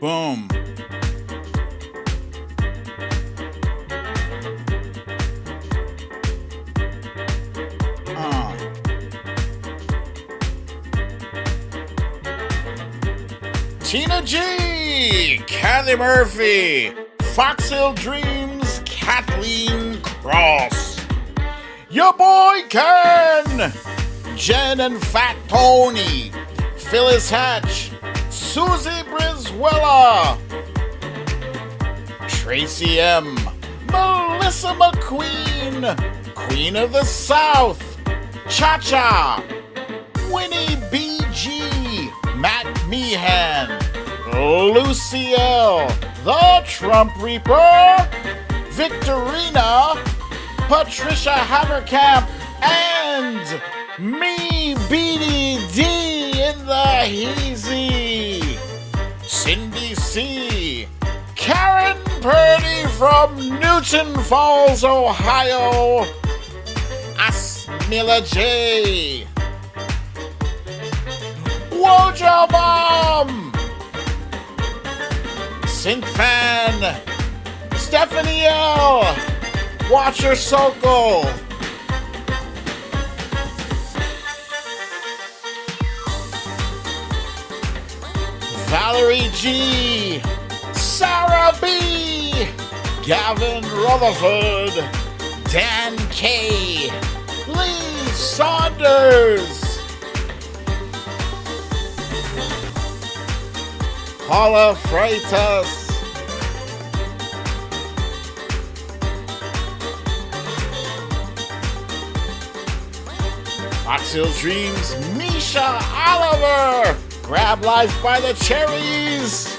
Boom. Tina G, Kathy Murphy, Fox Hill Dreams, Kathleen Cross, your boy Ken, Jen and Fat Tony, Phyllis Hatch, Susie Brizuela, Tracy M, Melissa McQueen, Queen of the South, Cha-Cha, Winnie B.G., Matt Meehan, Lucielle, the Trump Reaper, Victorina, Patricia Haverkamp, and me, BDD, in the Hazy, Cindy C, Karen Purdy from Newton Falls, Ohio, Asmila J, Wojo Bomb, Synth Fan, Stephanie L, Watcher Sokol, Valerie G, Sarah B, Gavin Rutherford, Dan K, Lee Saunders, Paula Freitas, Fox Hill Dreams, Misha Oliver, Grab Life by the Cherries.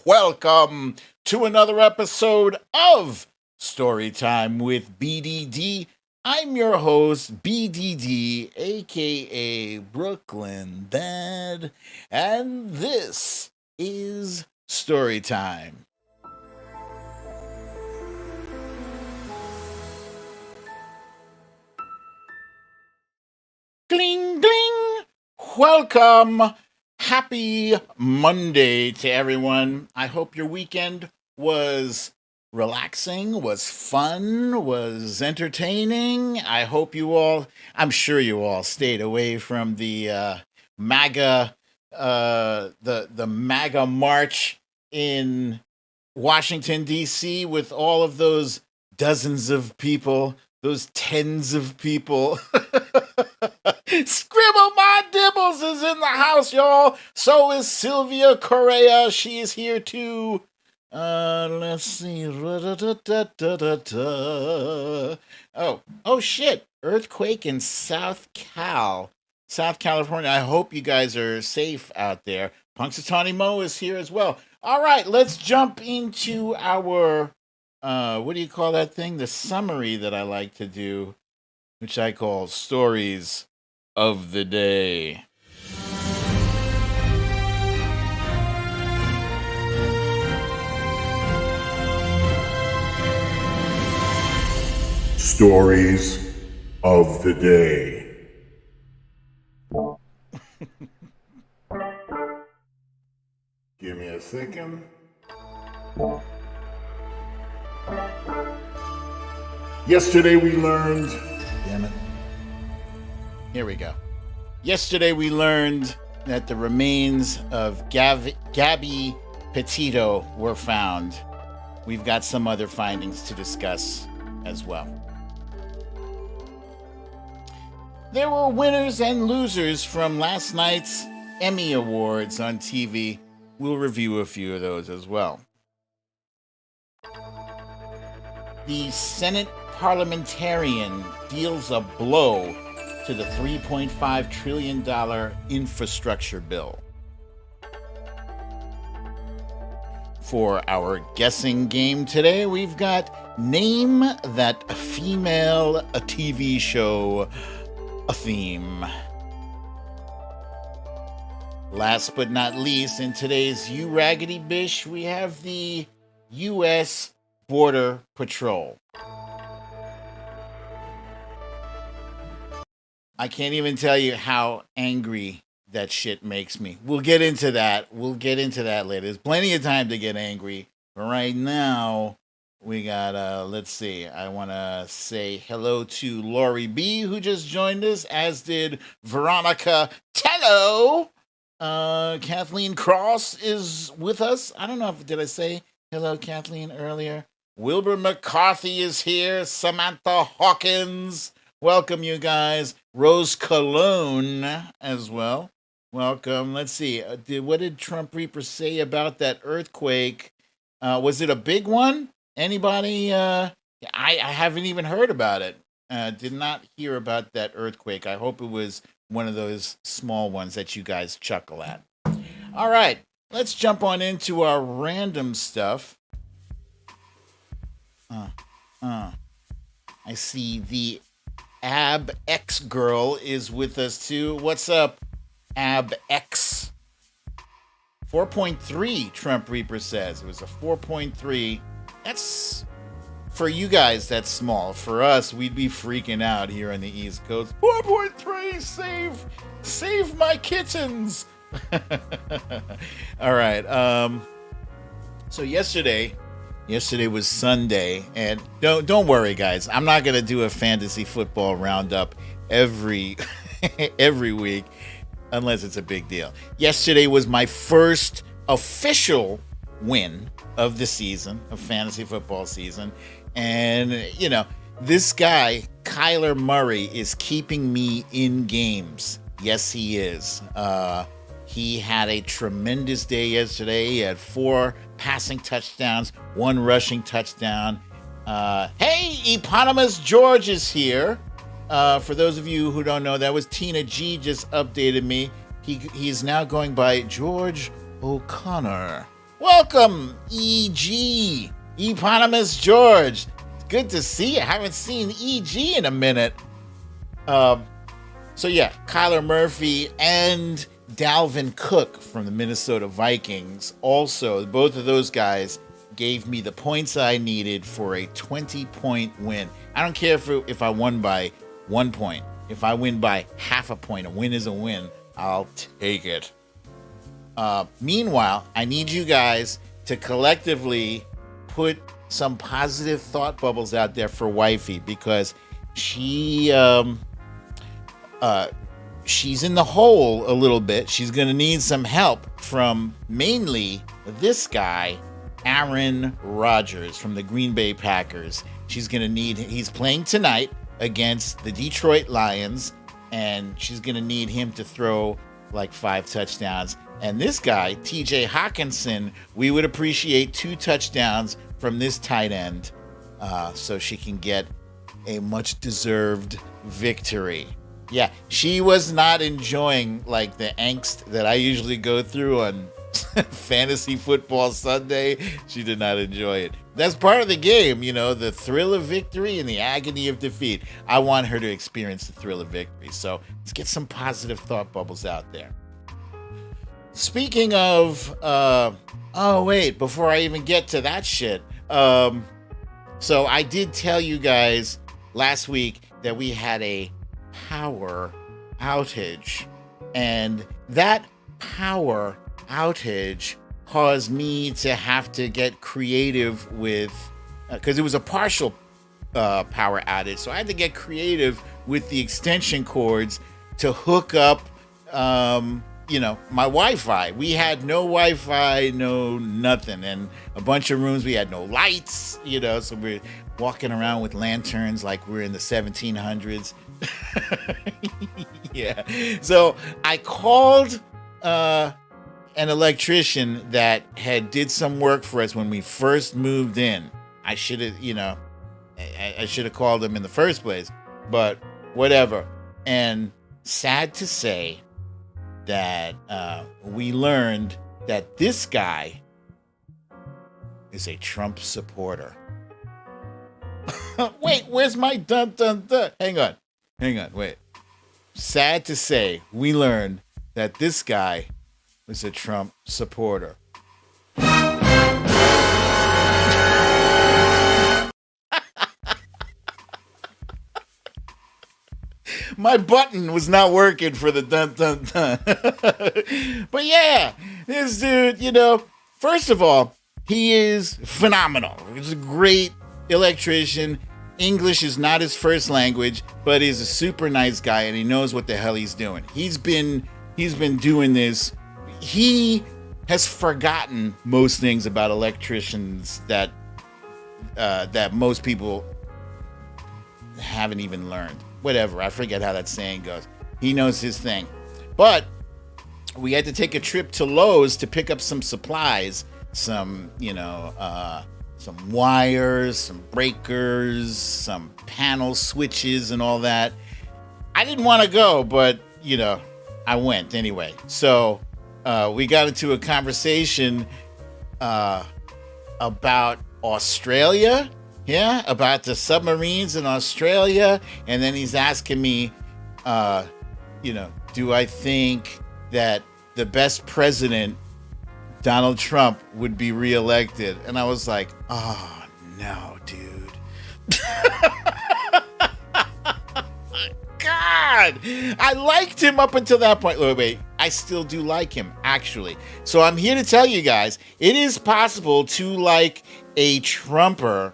Welcome to another episode of Storytime with BDD. I'm your host, BDD, aka BrooklynDad, and this is Storytime. Gling, gling! Welcome! Happy Monday to everyone. I hope your weekend was relaxing, was fun, was entertaining. I hope I'm sure you all stayed away from the MAGA, the MAGA march in Washington, D.C. with all of those dozens of people, those tens of people. Scribble My Dibbles is in the house, y'all. So is Sylvia Correa. She is here too. Let's see. Oh shit. Earthquake in South California. I hope you guys are safe out there. Punxsutawney Mo is here as well. All right, let's jump into our, what do you call that thing? The summary that I like to do, which I call Stories of the Day. Stories of the Day. Give me a second. Yesterday we learned... Damn it. Here we go. Yesterday we learned that the remains of Gabby Petito were found. We've got some other findings to discuss as well. There were winners and losers from last night's Emmy Awards on TV. We'll review a few of those as well. The Senate Parliamentarian deals a blow to the $3.5 trillion infrastructure bill. For our guessing game today, we've got Name That Female TV Show a Theme. Last but not least, in today's You Raggedy Bish, we have the U.S. Border Patrol. I can't even tell you how angry that shit makes me. We'll get into that. We'll get into that later. There's plenty of time to get angry. But right now, we got, let's see. I want to say hello to Lori B, who just joined us, as did Veronica Tello. Kathleen Cross is with us. I don't know if, did I say hello, Kathleen, earlier? Wilbur McCarthy is here. Samantha Hawkins. Welcome, you guys. Rose Cologne as well. Welcome. Let's see. What did Trump Reaper say about that earthquake? Was it a big one? Anybody? I haven't even heard about it. Did not hear about that earthquake. I hope it was one of those small ones that you guys chuckle at. All right. Let's jump on into our random stuff. I see the Ab X girl is with us too. What's up, Ab X? 4.3, Trump Reaper says. It was a 4.3. That's, for you guys, that's small. For us, we'd be freaking out here on the East Coast. 4.3, save my kittens. All right. So yesterday was Sunday, and don't worry, guys. I'm not gonna do a fantasy football roundup every week unless it's a big deal. Yesterday was my first official win of the season, of fantasy football season, and this guy Kyler Murray is keeping me in games. Yes, he is. He had a tremendous day yesterday. He had 4 passing touchdowns, 1 rushing touchdown. Hey, Eponymous George is here. For those of you who don't know, that was Tina G just updated me. He's now going by George O'Connor. Welcome, EG. Eponymous George. Good to see you. I haven't seen EG in a minute. So yeah, Kyler Murphy and Dalvin Cook from the Minnesota Vikings. Also, both of those guys gave me the points I needed for a 20-point win. I don't care if I won by 1 point. If I win by half a point, a win is a win. I'll take it. Meanwhile, I need you guys to collectively put some positive thought bubbles out there for Wifey, because she's in the hole a little bit. She's going to need some help from mainly this guy, Aaron Rodgers from the Green Bay Packers. He's playing tonight against the Detroit Lions, and she's going to need him to throw like 5 touchdowns. And this guy, TJ Hawkinson, we would appreciate 2 touchdowns from this tight end, so she can get a much deserved victory. Yeah, she was not enjoying like the angst that I usually go through on Fantasy Football Sunday. She did not enjoy it. That's part of the game, the thrill of victory and the agony of defeat. I want her to experience the thrill of victory. So let's get some positive thought bubbles out there. Speaking of, before I even get to that shit. So I did tell you guys last week that we had a power outage, and that power outage caused me to have to get creative with, because it was a partial power outage, so I had to get creative with the extension cords to hook up my Wi-Fi. We had no Wi-Fi, no nothing, and a bunch of rooms we had no lights, so we're walking around with lanterns like we're in the 1700s. Yeah. So I called an electrician that had did some work for us when we first moved in. I should have, I should have called him in the first place, but whatever. And sad to say that we learned that this guy is a Trump supporter. Wait, where's my dun dun dun? Hang on, wait. Sad to say, we learned that this guy was a Trump supporter. My button was not working for the dun dun dun. But yeah, this dude, first of all, he is phenomenal. He's a great electrician. English is not his first language, but he's a super nice guy and he knows what the hell he's doing. He's been doing this. He has forgotten most things about electricians that most people haven't even learned. Whatever, I forget how that saying goes. He knows his thing. But we had to take a trip to Lowe's to pick up some supplies, some wires, some breakers, some panel switches and all that. I didn't want to go, but, I went anyway. So we got into a conversation about Australia. Yeah, about the submarines in Australia. And then he's asking me, do I think that the best president, Donald Trump, would be reelected? And I was like, oh, no, dude. God, I liked him up until that point. Wait, I still do like him, actually. So I'm here to tell you guys, it is possible to like a Trumper.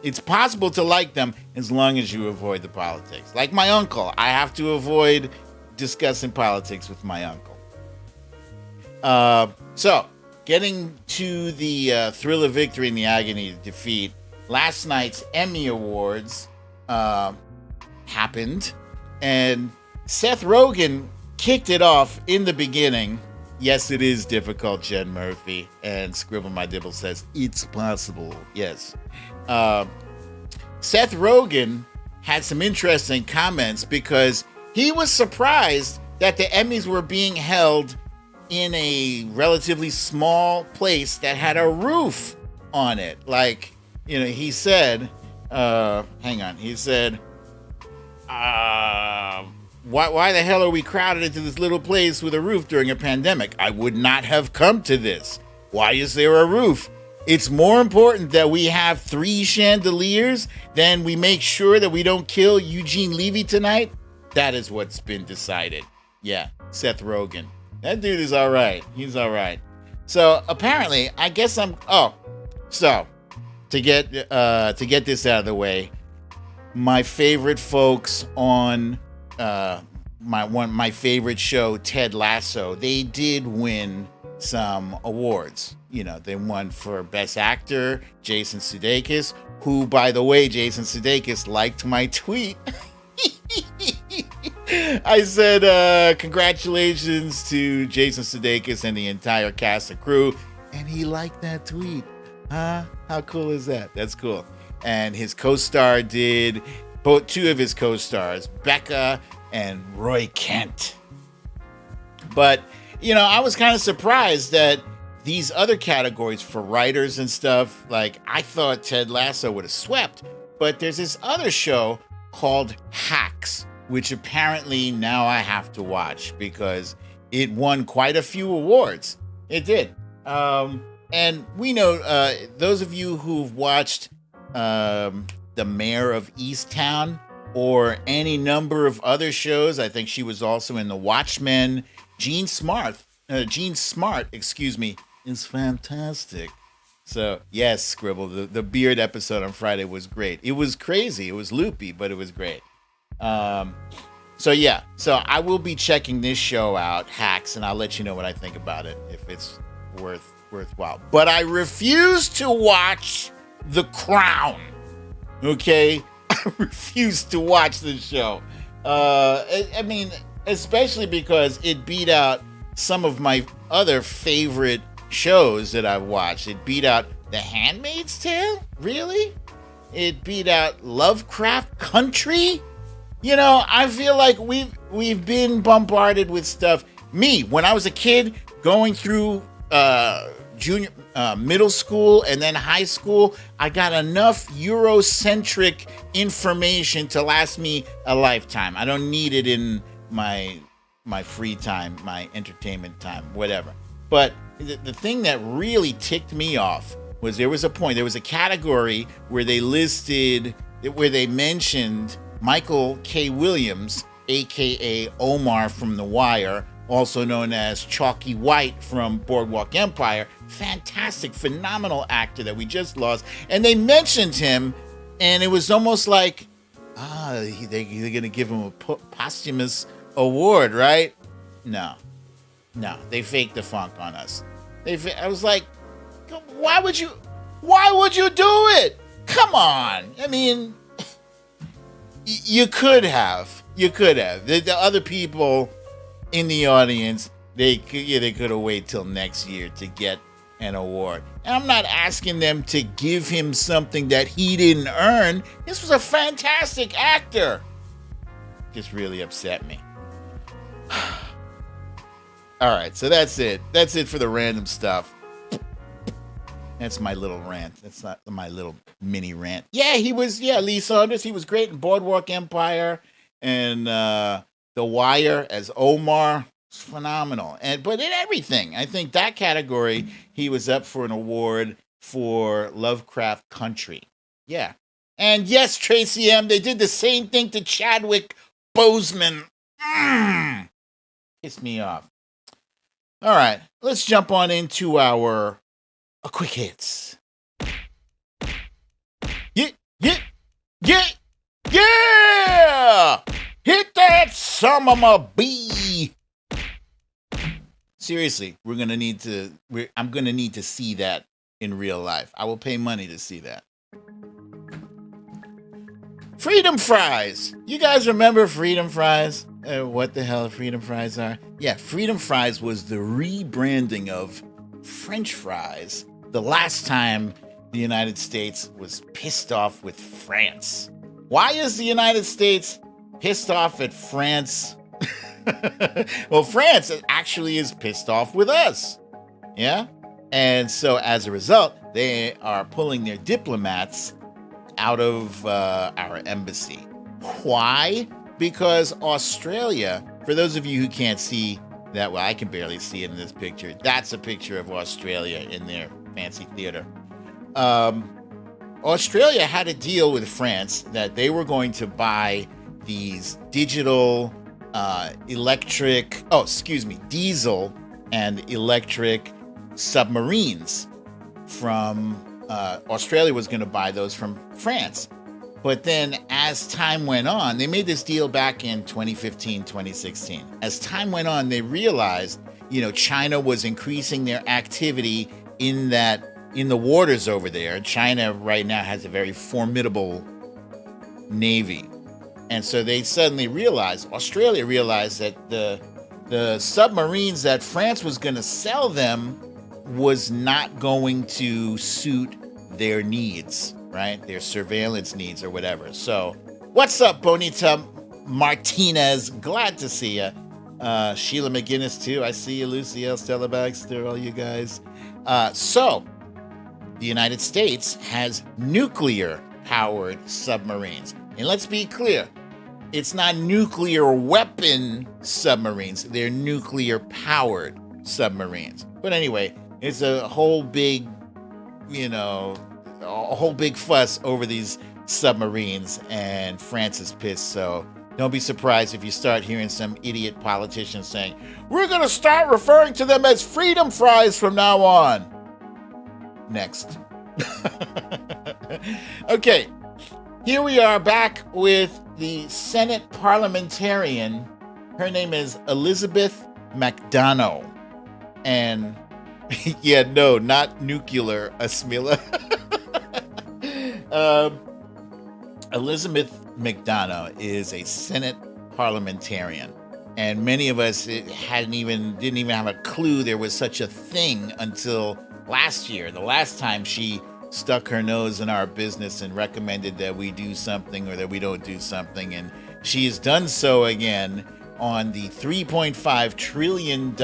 It's possible to like them as long as you avoid the politics. Like my uncle, I have to avoid discussing politics with my uncle. So, getting to the thrill of victory and the agony of defeat, last night's Emmy Awards happened, and Seth Rogen kicked it off in the beginning. Yes, it is difficult, Jen Murphy. And Scribble My Dibble says, it's possible. Yes. Seth Rogen had some interesting comments because he was surprised that the Emmys were being held in a relatively small place that had a roof on it. Like, he said, he said, why the hell are we crowded into this little place with a roof during a pandemic? I would not have come to this. Why is there a roof? It's more important that we have 3 chandeliers than we make sure that we don't kill Eugene Levy tonight. That is what's been decided. Yeah, Seth Rogen. That dude is all right. He's all right. So apparently, I guess so to get this out of the way, my favorite folks on my favorite show, Ted Lasso, they did win some awards. They won for Best Actor, Jason Sudeikis, who, by the way, Jason Sudeikis liked my tweet. I said, congratulations to Jason Sudeikis and the entire cast and crew, and he liked that tweet. Huh? How cool is that? That's cool. And his co-star did, two of his co-stars, Becca and Roy Kent. But, I was kind of surprised that these other categories for writers and stuff, like, I thought Ted Lasso would have swept. But there's this other show called Hacks, which apparently now I have to watch because it won quite a few awards. It did. And we know, those of you who've watched The Mayor of Easttown or any number of other shows, I think she was also in The Watchmen. Jean Smart, is fantastic. So, yes, Scribble, the beard episode on Friday was great. It was crazy. It was loopy, but it was great. So I will be checking this show out, Hacks, and I'll let you know what I think about it, if it's worthwhile. But I refuse to watch The Crown, okay? I refuse to watch this show. I mean, especially because it beat out some of my other favorite shows that I've watched. It beat out The Handmaid's Tale? Really? It beat out Lovecraft Country? I feel like we've been bombarded with stuff. Me, when I was a kid, going through middle school and then high school, I got enough Eurocentric information to last me a lifetime. I don't need it in my free time, my entertainment time, whatever. But the thing that really ticked me off was there was a category where they mentioned Michael K. Williams, a.k.a. Omar from The Wire, also known as Chalky White from Boardwalk Empire. Fantastic, phenomenal actor that we just lost. And they mentioned him, and it was almost like, they're going to give him a posthumous award, right? No, they faked the funk on us. I was like, why would you do it? Come on. I mean, you could have. The other people in the audience, they could have waited till next year to get an award. And I'm not asking them to give him something that he didn't earn. This was a fantastic actor. Just really upset me. All right, so that's it. That's it for the random stuff. That's my little rant. That's not my little mini rant. Yeah, Lee Saunders. He was great in Boardwalk Empire and The Wire as Omar. It's phenomenal. But in everything, I think that category, he was up for an award for Lovecraft Country. Yeah. And yes, Tracy M., they did the same thing to Chadwick Boseman. Pissed me off. All right, let's jump on into our quick hits. Yeah! Hit that summer bee. Seriously, I'm gonna need to see that in real life. I will pay money to see that. Freedom fries. You guys remember Freedom fries? What the hell Freedom fries are? Yeah, Freedom fries was the rebranding of French fries the last time the United States was pissed off with France. Why is the United States pissed off at France? Well, France actually is pissed off with us. Yeah? And so as a result, they are pulling their diplomats out of our embassy. Why? Because Australia, for those of you who can't see that, well, I can barely see it in this picture. That's a picture of Australia in their fancy theater. Australia had a deal with France that they were going to buy these digital, diesel and electric submarines from Australia was going to buy those from France. But then as time went on, they made this deal back in 2015, 2016. As time went on, they realized, China was increasing their activity in the waters over there. China right now has a very formidable navy. And so they suddenly Australia realized that the submarines that France was going to sell them was not going to suit their needs, right? Their surveillance needs or whatever. So, what's up, Bonita Martinez? Glad to see you. Sheila McGinnis, too. I see you, Lucy L. Stella Baxter, all you guys. So, the United States has nuclear-powered submarines. And let's be clear, it's not nuclear weapon submarines. They're nuclear-powered submarines. But anyway, it's a whole big, fuss over these submarines, and France is pissed. So don't be surprised if you start hearing some idiot politicians saying, we're going to start referring to them as freedom fries from now on. Next. Okay, here we are back with the Senate Parliamentarian. Her name is Elizabeth McDonough. And yeah, no, not nuclear, Asmila. Elizabeth McDonough is a Senate parliamentarian, and many of us didn't even have a clue there was such a thing until last year. The last time she stuck her nose in our business and recommended that we do something or that we don't do something, and she has done so again on the $3.5 trillion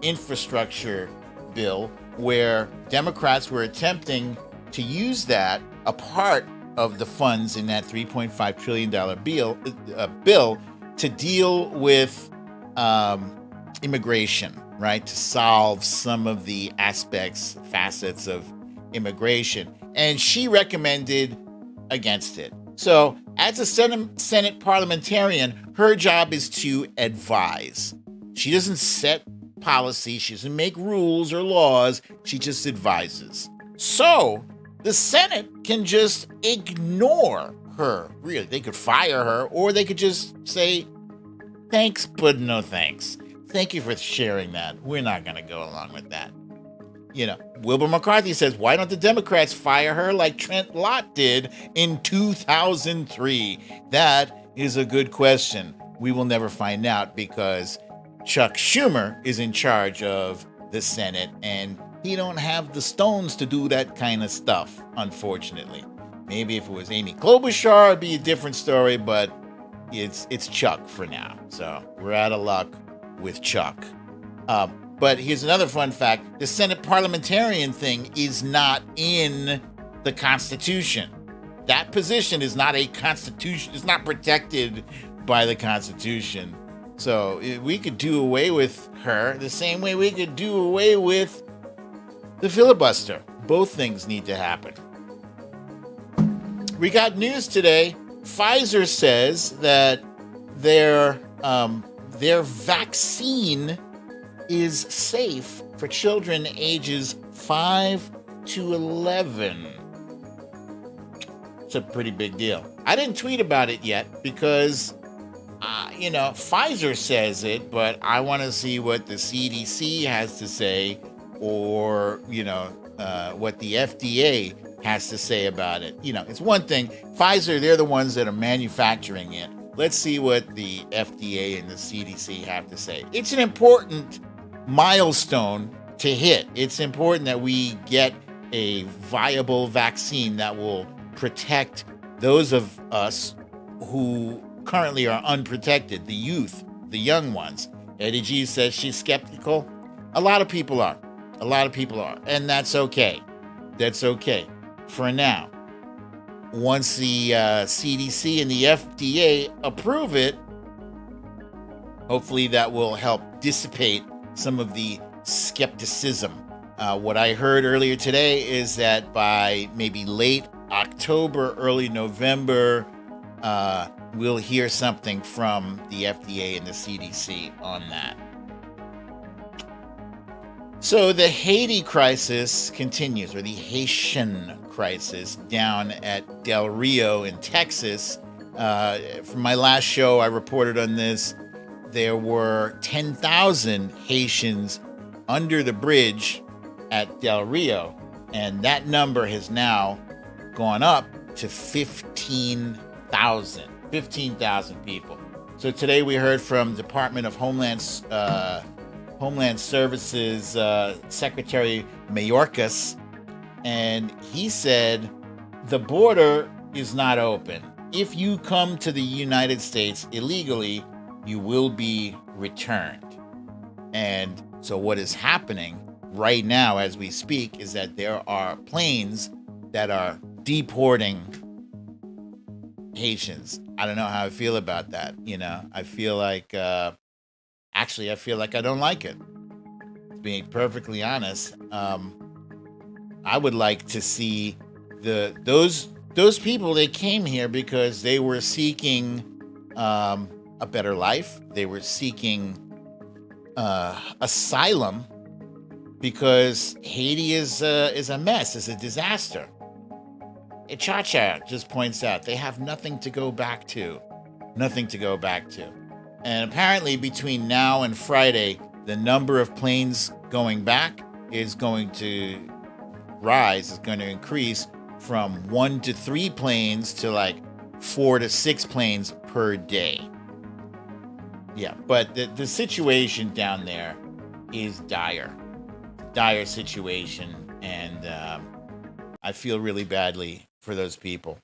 infrastructure bill, where Democrats were attempting to use that, a part of the funds in that $3.5 trillion bill, to deal with immigration, right? To solve some of the facets of immigration. And she recommended against it. So as a Senate parliamentarian, her job is to advise. She doesn't set policy, she doesn't make rules or laws, she just advises. So, the Senate can just ignore her. Really, they could fire her, or they could just say, thanks, but no thanks. Thank you for sharing that. We're not going to go along with that. Wilbur McCarthy says, why don't the Democrats fire her like Trent Lott did in 2003? That is a good question. We will never find out because Chuck Schumer is in charge of the Senate and he don't have the stones to do that kind of stuff, unfortunately. Maybe if it was Amy Klobuchar, it'd be a different story, but it's Chuck for now. So we're out of luck with Chuck. But here's another fun fact. The Senate parliamentarian thing is not in the Constitution. That position is not a Constitution. It's not protected by the Constitution. So we could do away with her the same way we could do away with the filibuster. Both things need to happen. We got news today. Pfizer says that their vaccine is safe for children ages 5 to 11. It's a pretty big deal. I didn't tweet about it yet because, Pfizer says it, but I want to see what the CDC has to say or, what the FDA has to say about it. It's one thing. Pfizer, they're the ones that are manufacturing it. Let's see what the FDA and the CDC have to say. It's an important milestone to hit. It's important that we get a viable vaccine that will protect those of us who currently are unprotected, the youth, the young ones. Eddie G says she's skeptical. A lot of people are. And that's okay. That's okay for now. Once the CDC and the FDA approve it, hopefully that will help dissipate some of the skepticism. What I heard earlier today is that by maybe late October, early November, we'll hear something from the FDA and the CDC on that. So the Haiti crisis continues, or the Haitian crisis down at Del Rio in Texas. From my last show, I reported on this. There were 10,000 Haitians under the bridge at Del Rio, and that number has now gone up to 15,000 people. So today we heard from Department of Homeland Services Secretary Mayorkas, and he said the border is not open. If you come to the United States illegally, you will be returned. And so what is happening right now as we speak is that there are planes that are deporting Haitians. I don't know how I feel about that. I feel like, I don't like it. Being perfectly honest, I would like to see those people. They came here because they were seeking a better life. They were seeking asylum because Haiti is a mess. It's a disaster. Chacha just points out they have nothing to go back to. And apparently between now and Friday, the number of planes going back is going to rise, is going to increase from 1 to 3 planes to like 4 to 6 planes per day. Yeah, but the situation down there is dire situation, and I feel really badly for those people.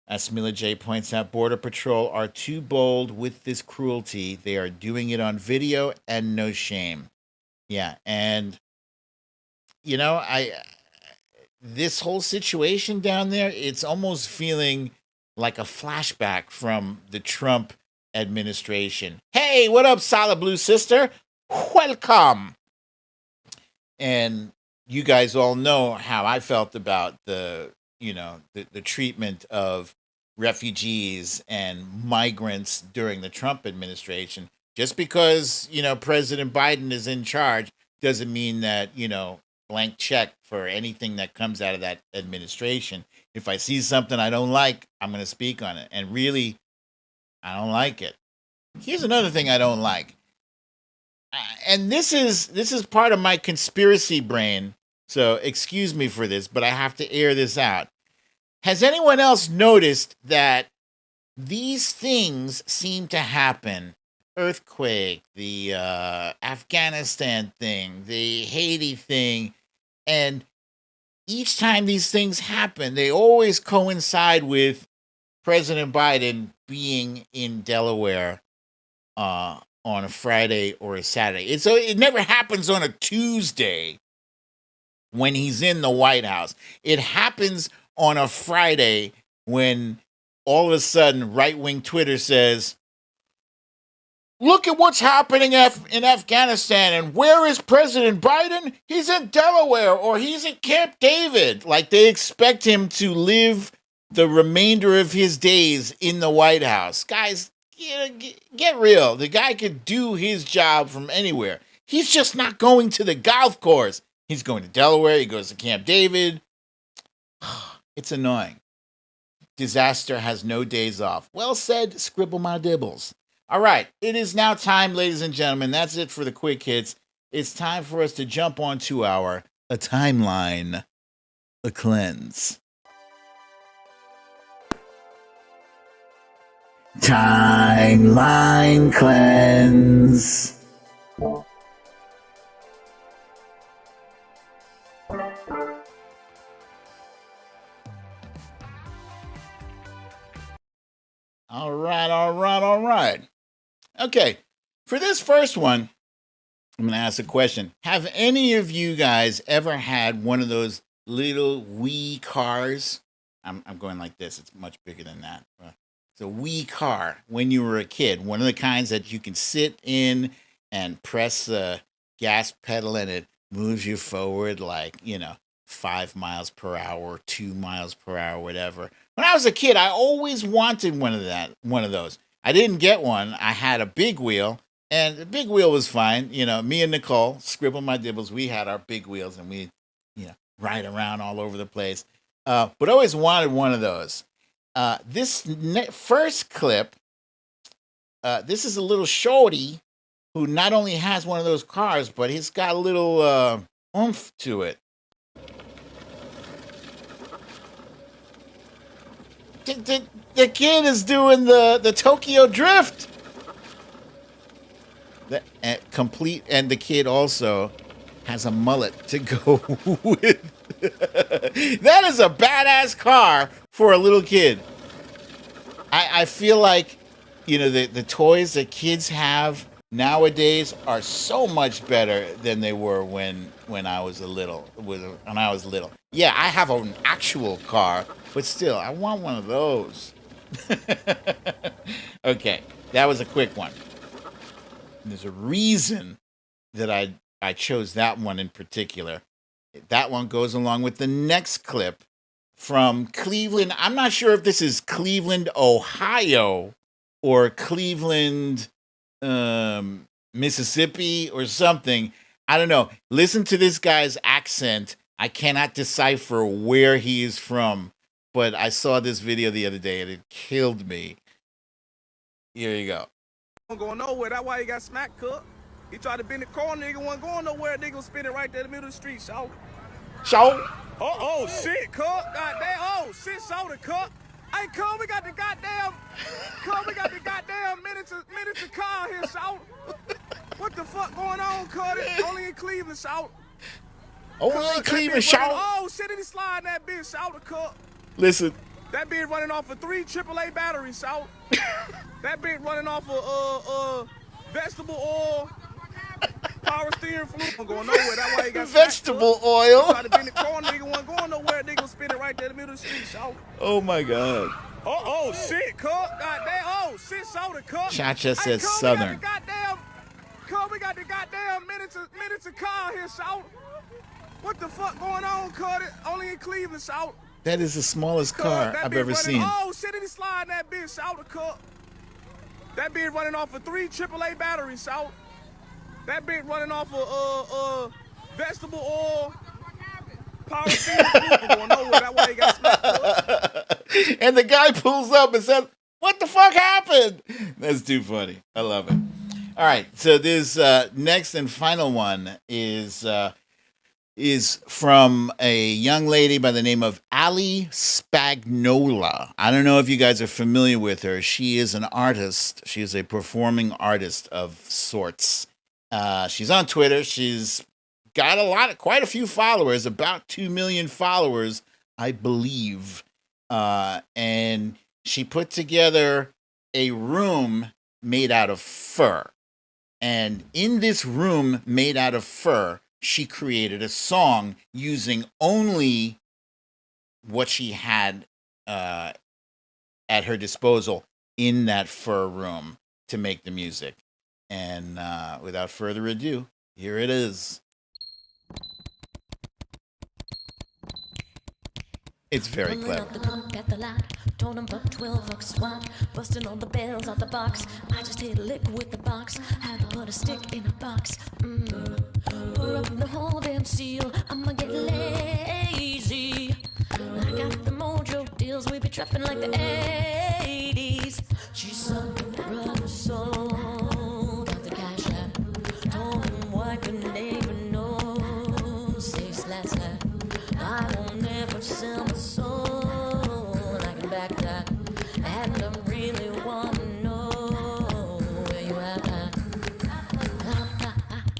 As Smila J points out, Border Patrol are too bold with this cruelty. They are doing it on video and no shame. Yeah, and this whole situation down there, it's almost feeling like a flashback from the Trump administration. Hey, what up, Solid Blue Sister? Welcome. And you guys all know how I felt about the the treatment of refugees and migrants during the Trump administration. Just because, President Biden is in charge doesn't mean that, blank check for anything that comes out of that administration. If I see something I don't like, I'm going to speak on it. And really, I don't like it. Here's another thing I don't like. And this is part of my conspiracy brain. So excuse me for this, but I have to air this out. Has anyone else noticed that these things seem to happen? Earthquake, the Afghanistan thing, the Haiti thing, and each time these things happen, they always coincide with President Biden being in Delaware on a Friday or a Saturday. It never happens on a Tuesday when he's in the White House. It happens on a Friday when all of a sudden right-wing Twitter says, look at what's happening in Afghanistan, and where is President Biden? He's in Delaware, or he's at Camp David. Like, they expect him to live the remainder of his days in the White House. Guys, get real. The guy could do his job from anywhere. He's just not going to the golf course. He's going to Delaware. He goes to Camp David. It's annoying. Disaster has no days off. Well said, scribble my dibbles. All right, it is now time, ladies and gentlemen. That's it for the quick hits. It's time for us to jump onto a timeline, a cleanse. Timeline cleanse. All right. Okay, for this first one, I'm going to ask a question. Have any of you guys ever had one of those little wee cars? I'm going like this. It's much bigger than that. It's a wee car when you were a kid. One of the kinds that you can sit in and press the gas pedal and it moves you forward like, 5 miles per hour, 2 miles per hour, whatever. When I was a kid, I always wanted one of those. I didn't get one. I had a big wheel, and the big wheel was fine. Me and Nicole, scribble my dibbles, we had our big wheels, and we, ride around all over the place. But I always wanted one of those. This first clip, this is a little shorty who not only has one of those cars, but he's got a little oomph to it. The kid is doing the Tokyo Drift. And the kid also has a mullet to go with. That is a badass car for a little kid. I feel like, the toys that kids have nowadays are so much better than they were when I was little. Yeah, I have an actual car, but still, I want one of those. Okay, that was a quick one. There's a reason that I chose that one in particular. That one goes along with the next clip from Cleveland. I'm not sure if this is Cleveland, Ohio, or Cleveland, Mississippi, or something. I don't know. Listen to this guy's accent. I cannot decipher where he is from, but I saw this video the other day and it killed me. Here you go. Don't go nowhere. That's why he got smack cooked. He tried to bend the corner. Nigga wasn't going nowhere. Nigga was spinning right there in the middle of the street. Shout. Oh shit, cook. Goddamn. Oh shit, soda cook. Hey, come, we got the goddamn miniature car here, shout. What the fuck going on, Cuddy? Only in Cleveland, shout. Only in Cleveland, shout. Oh shit, he sliding that bitch, shout, cook. Listen. That bitch running off of 3 AAA batteries, shout. That bitch running off of vegetable oil, power steering fluid. I'm going nowhere. That's why he got vegetable oil. Try to bend the corner. Nigga wasn't going nowhere. Nigga was spinning right there in the middle of the street, shout. Oh my god. Oh shit, cook. Goddamn. Oh shit, soda cook. Chacha says Southern. We got the goddamn miniature car here, shout. What the fuck going on, Cuddy? Only in Cleveland, shout. That is the smallest Cuz, car that I've bitch ever running, seen. oh shit, he sliding that bitch out the cup. That bitch running off of 3 AAA batteries, out. That bitch running off of vegetable oil, power steering going nowhere. That's why he got smacked. And the guy pulls up and says, "What the fuck happened?" That's too funny. I love it. All right, so this next and final one is from a young lady by the name of Ali Spagnola. I don't know if you guys are familiar with her. She is an artist. She is a performing artist of sorts. She's on Twitter. She's got quite a few followers, about 2 million followers, I believe. And she put together a room made out of fur. And in this room made out of fur, she created a song using only what she had at her disposal in that fur room to make the music. And without further ado, here it is. It's very clever. At the lot, told him fuck 12 bucks swat, busting all the bells out the box. I just hit a lick with the box, had to put a stick in a box. Pour up the whole damn seal, I'ma get lazy. I got the mojo deals, we be trapping like the 80s. She sucked the brother soul, got the cash app. Told him why couldn't they even know? Say slash slash. I won't never sell my soul, and I can back that. And I really want to know where you at.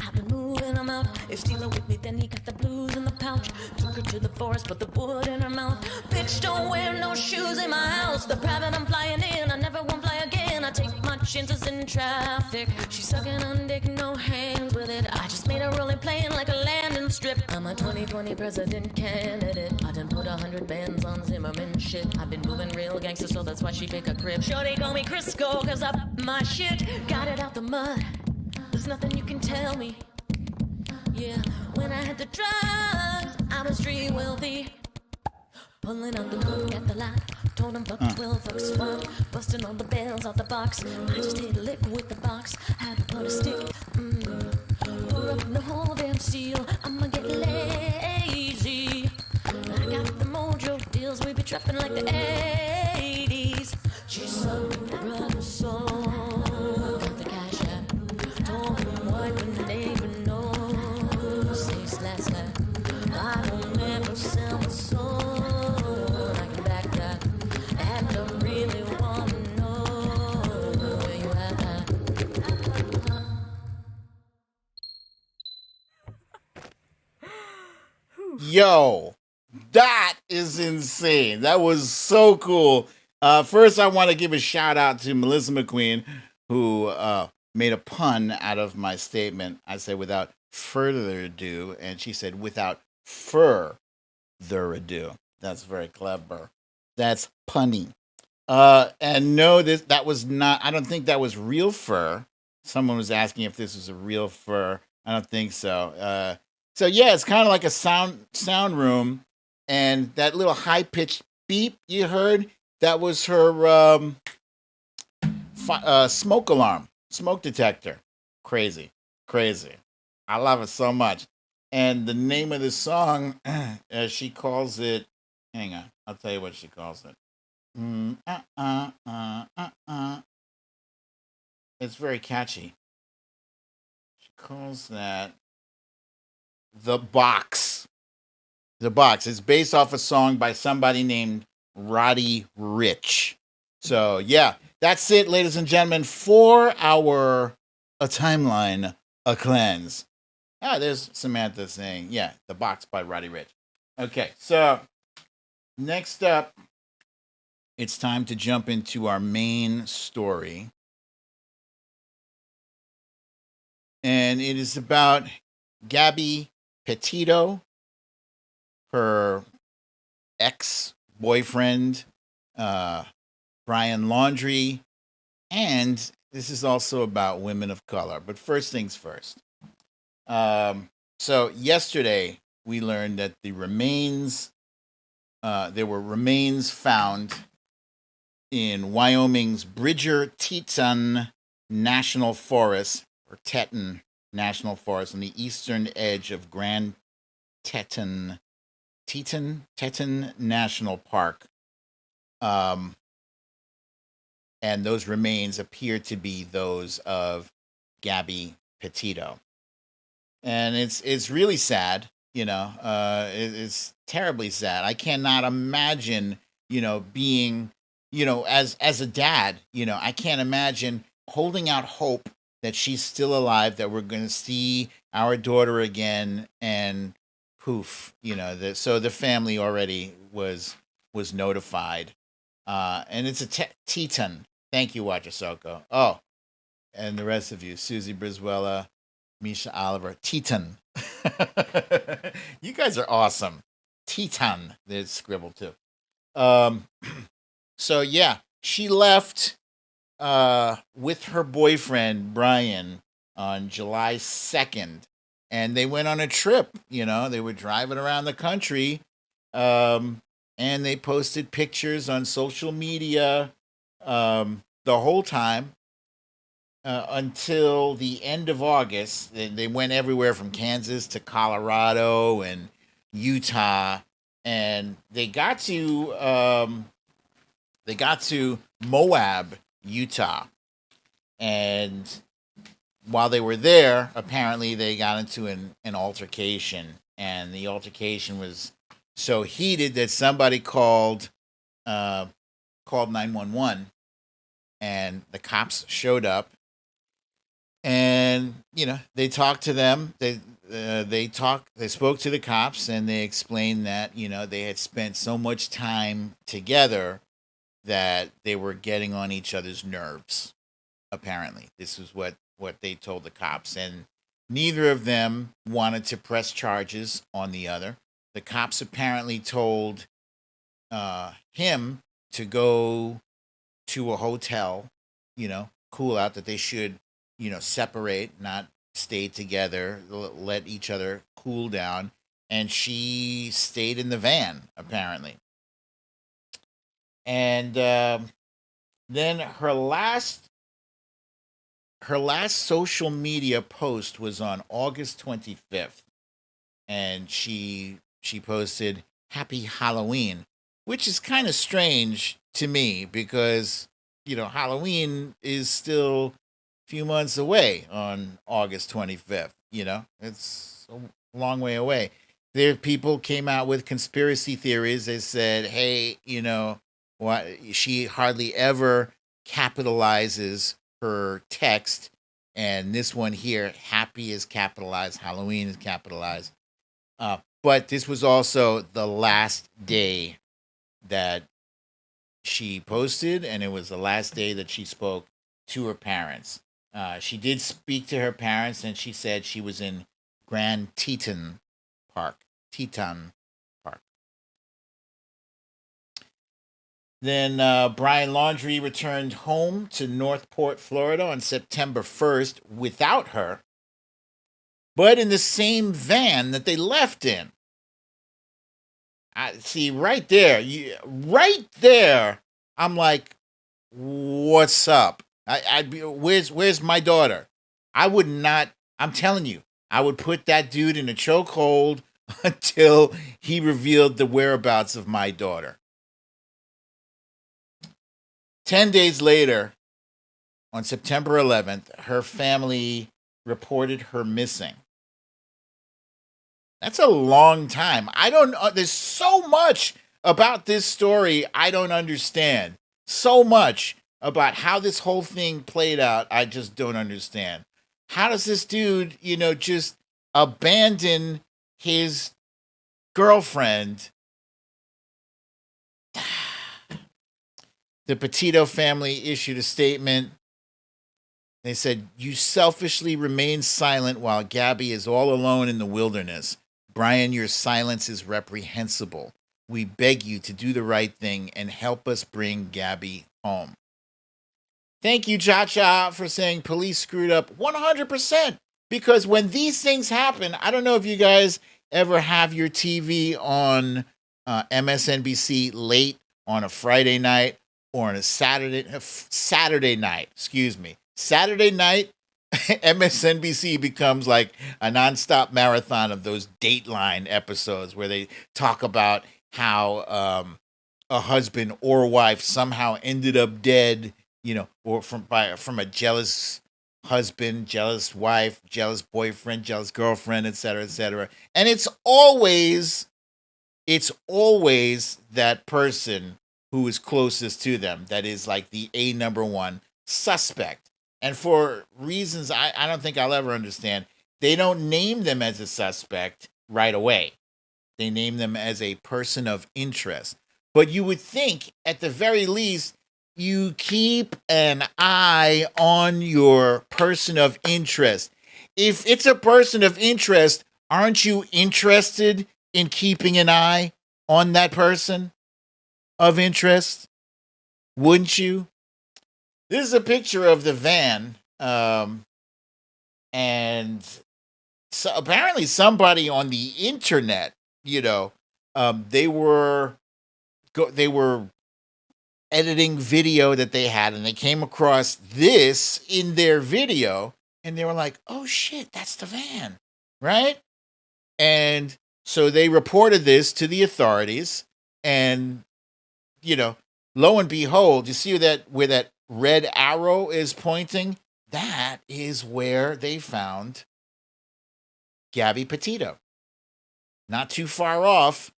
I've been moving, I'm out. If Steeler with me, then he got the blues in the pouch. Took her to the forest, put the wood in her mouth. Bitch, don't wear no shoes in my house. The private I'm flying in, I never won't fly again. I take my chances in traffic. She's sucking on dick, no hands with it. I just made a rolling plane like a landing strip. I'm a 2020 president candidate. I done put 100 bands on Zimmerman shit. I've been moving real gangster, so that's why she pick a crib. Shorty call me Crisco, cause I my shit. Got it out the mud. There's nothing you can tell me. Yeah, when I had the drugs, I was street wealthy. Pulling out the hook at the lot. Told him fuck 12 bucks swap, busting all the bells out the box. I just hit a lick with the box, had to put a stick. Pour up the whole damn seal, I'ma get lazy. I got the mojo deals, we be trapping like the 80s. She sucked the brother's soul, got the cash app. Told him why couldn't they even know? Say slash slash. I will never sell my soul, I can back that. And I really want to know where you at. Yo, that is insane. That was so cool. First, I want to give a shout out to Melissa McQueen, who made a pun out of my statement. I said, without further ado, and she said, without further ado. That's very clever. That's punny. And no, that was not, I don't think that was real fur. Someone was asking if this was a real fur. I don't think so. So yeah, it's kind of like a sound room, and that little high pitched beep you heard, that was her smoke alarm, smoke detector. Crazy. I love it so much. And the name of the song, she calls it. Hang on, I'll tell you what she calls it. It's very catchy. She calls that The Box. The Box. It's based off a song by somebody named Roddy Ricch. So, yeah, that's it, ladies and gentlemen, for our A Timeline, A Cleanse. Ah, there's Samantha saying, yeah, The Box by Roddy Ricch. Okay, so next up, it's time to jump into our main story. And it is about Gabby Petito, her ex-boyfriend, Brian Laundrie, and this is also about women of color. But first things first. So yesterday, we learned that the remains there were remains found in Wyoming's Bridger-Teton National Forest, or Teton National Forest, on the eastern edge of Grand Teton National Park. And those remains appear to be those of Gabby Petito. And it's really sad, it's terribly sad. I cannot imagine, being, as a dad, I can't imagine holding out hope that she's still alive, that we're going to see our daughter again, and poof, so the family already was notified. And it's a Teton. Thank you, Watchasoko. Oh, and the rest of you, Susie Brizuela, Misha Oliver, Teton. You guys are awesome. Teton, there's scribbled too. So yeah, she left with her boyfriend, Brian, on July 2nd. And they went on a trip, they were driving around the country. And they posted pictures on social media the whole time until the end of August. They went everywhere from Kansas to Colorado and Utah, and they got to Moab, Utah. And while they were there, apparently they got into an altercation, and the altercation was so heated that somebody called 911, and the cops showed up, and they talked to them. They spoke to the cops, and they explained that they had spent so much time together that they were getting on each other's nerves. Apparently, this is what they told the cops, and neither of them wanted to press charges on the other. The cops apparently told him to go to a hotel, cool out, that they should, separate, not stay together, let each other cool down. And she stayed in the van, apparently. And then her last social media post was on August 25th. And she posted, "Happy Halloween," which is kind of strange to me because, Halloween is still a few months away on August 25th. It's a long way away. There, people came out with conspiracy theories. They said, hey, what, she hardly ever capitalizes her text. And this one here, happy is capitalized, Halloween is capitalized. But this was also the last day that she posted, and it was the last day that she spoke to her parents. She did speak to her parents, and she said she was in Grand Teton Park. Then Brian Laundrie returned home to Northport, Florida on September 1st without her, but in the same van that they left in. See, right there, I'm like, what's up? I'd be, where's my daughter? I would not, I'm telling you, I would put that dude in a chokehold until he revealed the whereabouts of my daughter. 10 days later, on September 11th, her family reported her missing. That's a long time. There's so much about this story I don't understand. So much about how this whole thing played out, I just don't understand. How does this dude, just abandon his girlfriend? The Petito family issued a statement. They said, "You selfishly remain silent while Gabby is all alone in the wilderness. Brian, your silence is reprehensible. We beg you to do the right thing and help us bring Gabby home." Thank you, Cha-Cha, for saying police screwed up 100%. Because when these things happen, I don't know if you guys ever have your TV on MSNBC late on a Friday night or on a Saturday night. Excuse me, Saturday night. MSNBC becomes like a nonstop marathon of those Dateline episodes where they talk about how a husband or wife somehow ended up dead, or from a jealous husband, jealous wife, jealous boyfriend, jealous girlfriend, etc., etc. And it's always that person who is closest to them that is like the number one suspect. And for reasons I don't think I'll ever understand, they don't name them as a suspect right away. They name them as a person of interest. But you would think, at the very least, you keep an eye on your person of interest. If it's a person of interest, aren't you interested in keeping an eye on that person of interest? Wouldn't you? This is a picture of the van, and so apparently somebody on the internet, they were editing video that they had, and they came across this in their video, and they were like, "Oh shit, that's the van," right? And so they reported this to the authorities, and lo and behold, you see where that red arrow is pointing? That is where they found Gabby Petito. Not too far off.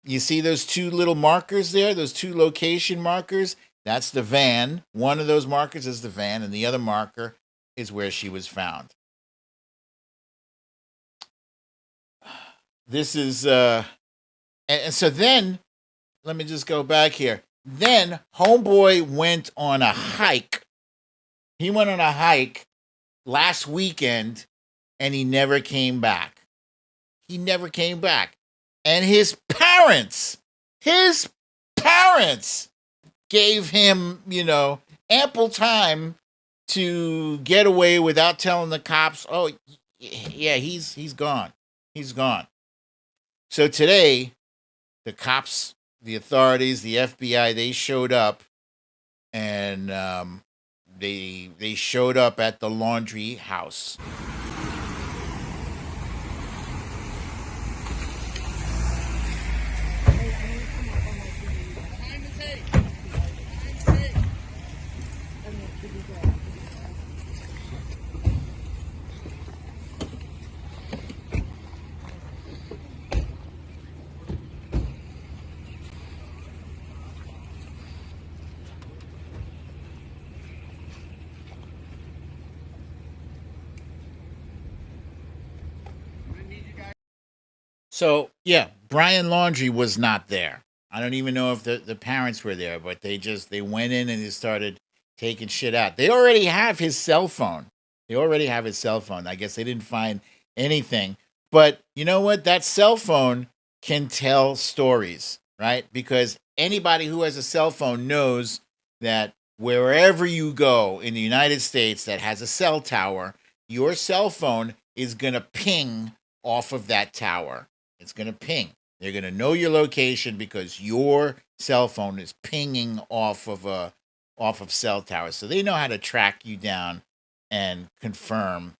You see those two little markers there, those two location markers? That's the van. One of those markers is the van, and the other marker is where she was found. This is, and so then, let me just go back here. Then homeboy went on a hike. He went on a hike last weekend, and he never came back. He never came back. And his parents gave him, ample time to get away without telling the cops, "Oh, yeah, he's gone. He's gone." So today, the cops, the authorities, the FBI, they showed up, and they showed up at the Laundrie house. So, yeah, Brian Laundrie was not there. I don't even know if the parents were there, but they went in and they started taking shit out. They already have his cell phone. I guess they didn't find anything. But you know what? That cell phone can tell stories, right? Because anybody who has a cell phone knows that wherever you go in the United States that has a cell tower, your cell phone is going to ping off of that tower. It's going to ping. They're going to know your location because your cell phone is pinging off of cell towers. So they know how to track you down and confirm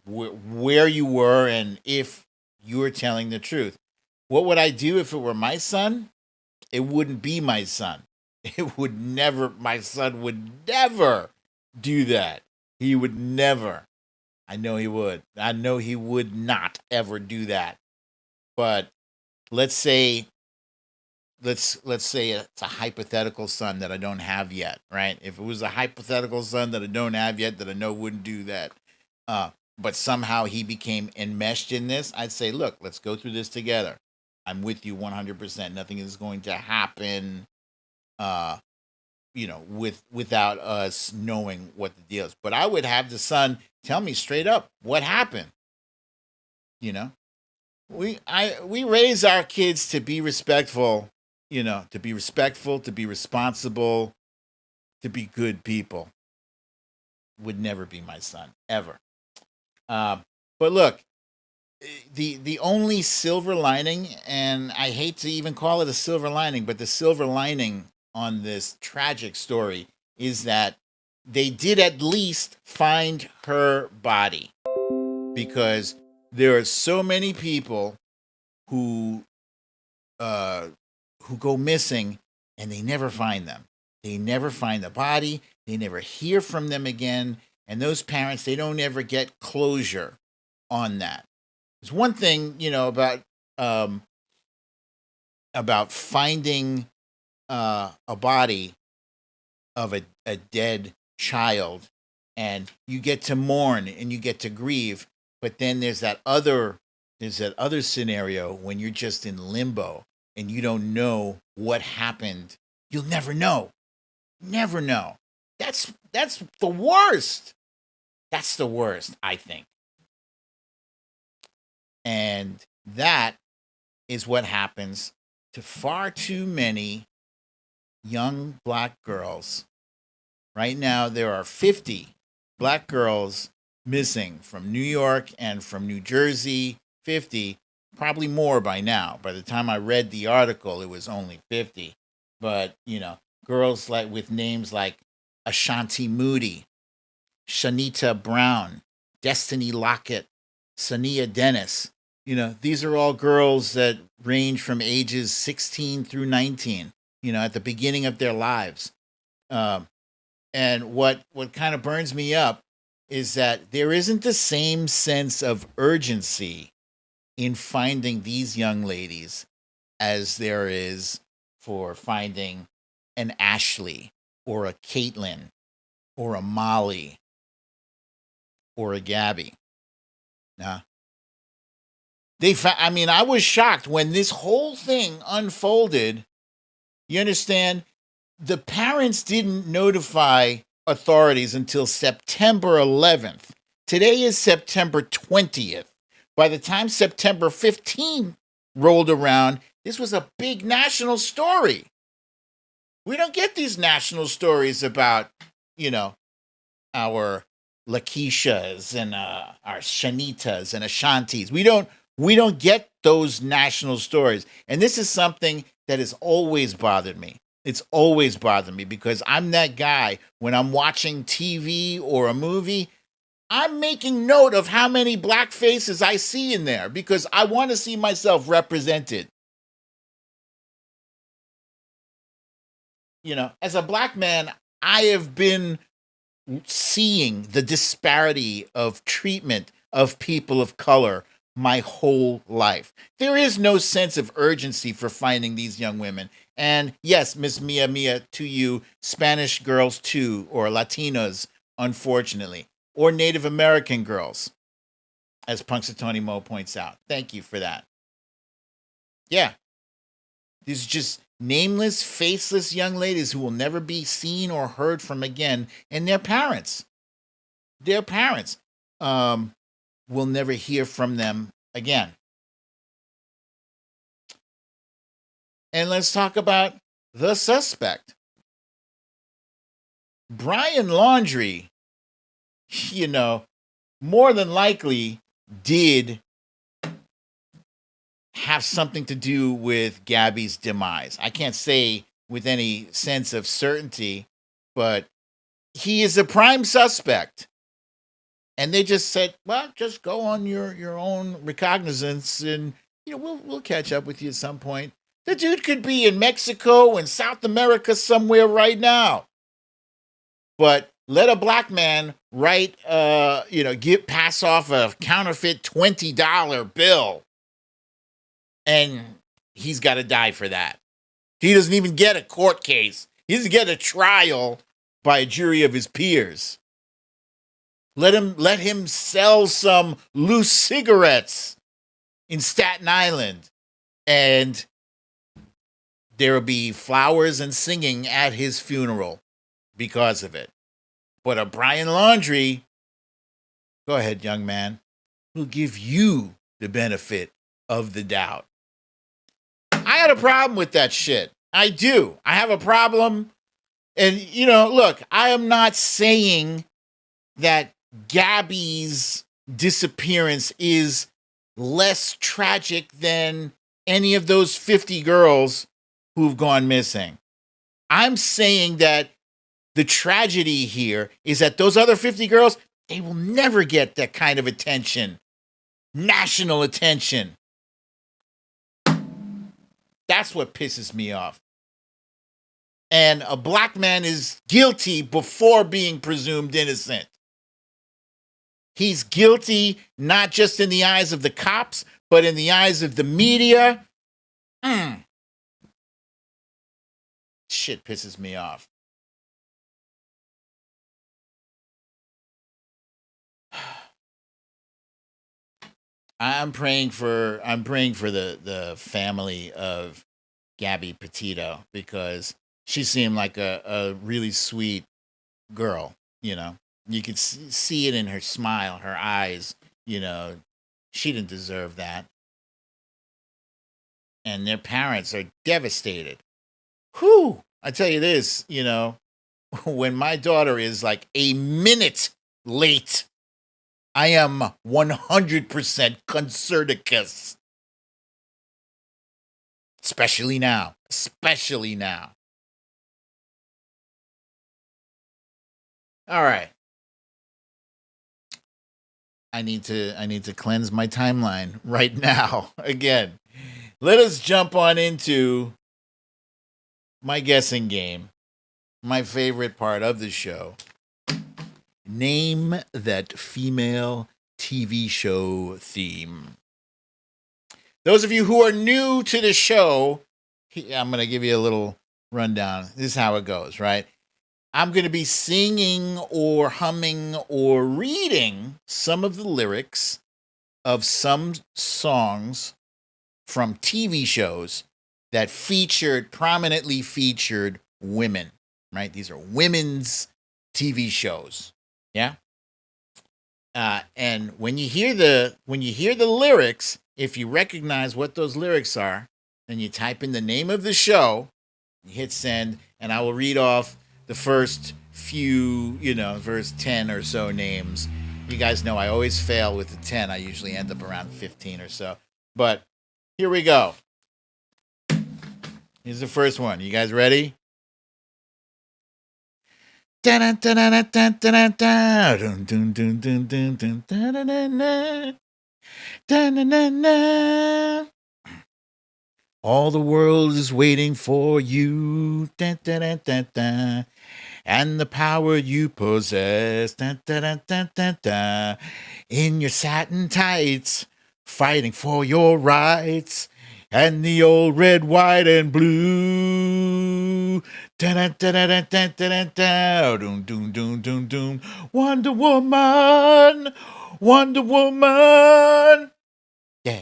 where you were and if you were telling the truth. What would I do if it were my son? It wouldn't be my son. My son would never do that. He would never. I know he would. I know he would not ever do that. But let's say it's a hypothetical son that I don't have yet, right? If it was a hypothetical son that I don't have yet that I know wouldn't do that, but somehow he became enmeshed in this, I'd say, look, let's go through this together. I'm with you 100%. Nothing is going to happen, without us knowing what the deal is. But I would have the son tell me straight up what happened. We raise our kids to be respectful, to be responsible, to be good people. Would never be my son, ever. But look, the only silver lining, and I hate to even call it a silver lining, but the silver lining on this tragic story is that they did at least find her body, because there are so many people who go missing and they never find them. They never find the body. They never hear from them again. And those parents, they don't ever get closure on that. There's one thing, about finding a body of a dead child, and you get to mourn and you get to grieve. But then there's that other scenario when you're just in limbo and you don't know what happened. You'll never know. Never know. That's the worst. That's the worst, I think. And that is what happens to far too many young black girls. Right now, there are 50 black girls missing from New York and from New Jersey. 50, probably more by now. By the time I read the article, it was only 50. But, girls with names like Ashanti Moody, Shanita Brown, Destiny Lockett, Sania Dennis. These are all girls that range from ages 16 through 19, at the beginning of their lives. And what kind of burns me up is that there isn't the same sense of urgency in finding these young ladies as there is for finding an Ashley or a Caitlin or a Molly or a Gabby. Now, I was shocked when this whole thing unfolded. You understand? The parents didn't notify authorities until September 11th. Today is September 20th. By the time September 15th rolled around, this was a big national story. We don't get these national stories about, our Lakeishas and our Shanitas and Ashantis. We don't get those national stories. And this is something that has always bothered me. It's always bothered me because I'm that guy when I'm watching TV or a movie, I'm making note of how many black faces I see in there because I want to see myself represented. As a black man, I have been seeing the disparity of treatment of people of color my whole life. There is no sense of urgency for finding these young women. And yes, Miss Mia, to you, Spanish girls too, or Latinos, unfortunately, or Native American girls, as Punxsutawney Mo points out. Thank you for that. Yeah. These are just nameless, faceless young ladies who will never be seen or heard from again, and their parents. Their parents will never hear from them again. And let's talk about the suspect. Brian Laundrie, more than likely did have something to do with Gabby's demise. I can't say with any sense of certainty, but he is a prime suspect. And they just said, well, just go on your own recognizance and, we'll catch up with you at some point. The dude could be in Mexico and South America somewhere right now. But let a black man pass off a counterfeit $20 bill. And he's got to die for that. He doesn't even get a court case. He doesn't get a trial by a jury of his peers. Let him sell some loose cigarettes in Staten Island, and there will be flowers and singing at his funeral because of it. But a Brian Laundrie, go ahead, young man, will give you the benefit of the doubt. I had a problem with that shit. I do. I have a problem. And, look, I am not saying that Gabby's disappearance is less tragic than any of those 50 girls who've gone missing. I'm saying that the tragedy here is that those other 50 girls, they will never get that kind of attention, national attention. That's what pisses me off. And a black man is guilty before being presumed innocent. He's guilty not just in the eyes of the cops, but in the eyes of the media. Shit pisses me off. I'm praying for the family of Gabby Petito because she seemed like a really sweet girl, you know. You could see it in her smile, her eyes, you know. She didn't deserve that. And their parents are devastated. Whew! I tell you this, you know, when my daughter is like a minute late, I am 100% concerticus. Especially now. All right. I need to cleanse my timeline right now. Again, let us jump on into my guessing game. My favorite part of the show. Name that female TV show theme. Those of you who are new to the show, I'm going to give you a little rundown. This is how it goes, right? I'm going to be singing or humming or reading some of the lyrics of some songs from TV shows that prominently featured women, right? These are women's TV shows. Yeah. And when you hear the lyrics, if you recognize what those lyrics are, then you type in the name of the show, you hit send, and I will read off the first few, first 10 or so names. You guys know I always fail with the 10. I usually end up around 15 or so. But here we go. Here's the first one. You guys ready? All the world is waiting for you, and the power you possess, in your satin tights, fighting for your rights, and the old red, white, and blue. Wonder Woman, Wonder Woman. Yeah.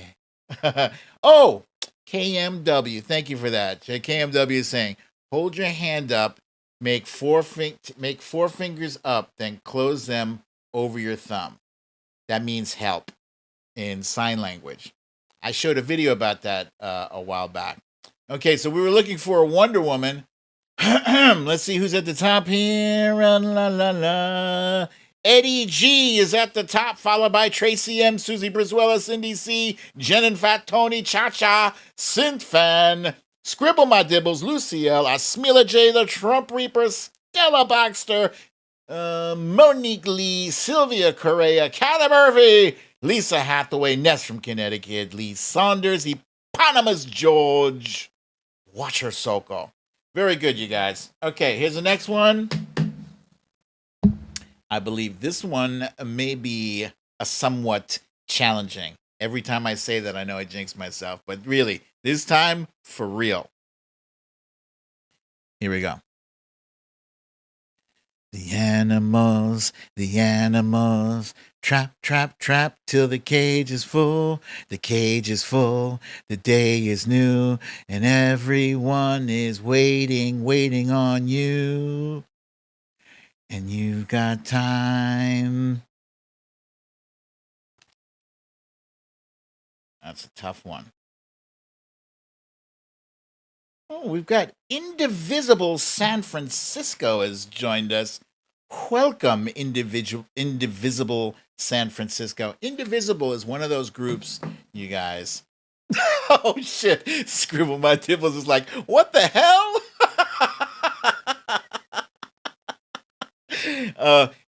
Oh, KMW. Thank you for that. KMW is saying, hold your hand up, make four fingers up, then close them over your thumb. That means help in sign language. I showed a video about that a while back. Okay, so we were looking for a Wonder Woman. Let's see who's at the top here. La, la, la. Eddie G is at the top, followed by Tracy M, Susie Brizuela, Cindy C, Jen and Fat Tony, Cha-Cha, Synth Fan, Scribble My Dibbles, Lucille, Asmila J, the Trump Reaper, Stella Baxter, Monique Lee, Sylvia Correa, Callie Murphy, Lisa Hathaway, Ness from Connecticut, Lee Saunders, Eponymous George, Watcher Soko. Very good, you guys. Okay, here's the next one. I believe this one may be a somewhat challenging. Every time I say that, I know I jinx myself. But really, this time, for real. Here we go. The animals, trap, trap, trap, till the cage is full. The cage is full, the day is new, and everyone is waiting on you. And you've got time. That's a tough one. Oh, we've got Indivisible San Francisco has joined us. Welcome, Indivisible San Francisco. Indivisible is one of those groups, you guys. Oh, shit. Scribble My Dibbles is like, what the hell?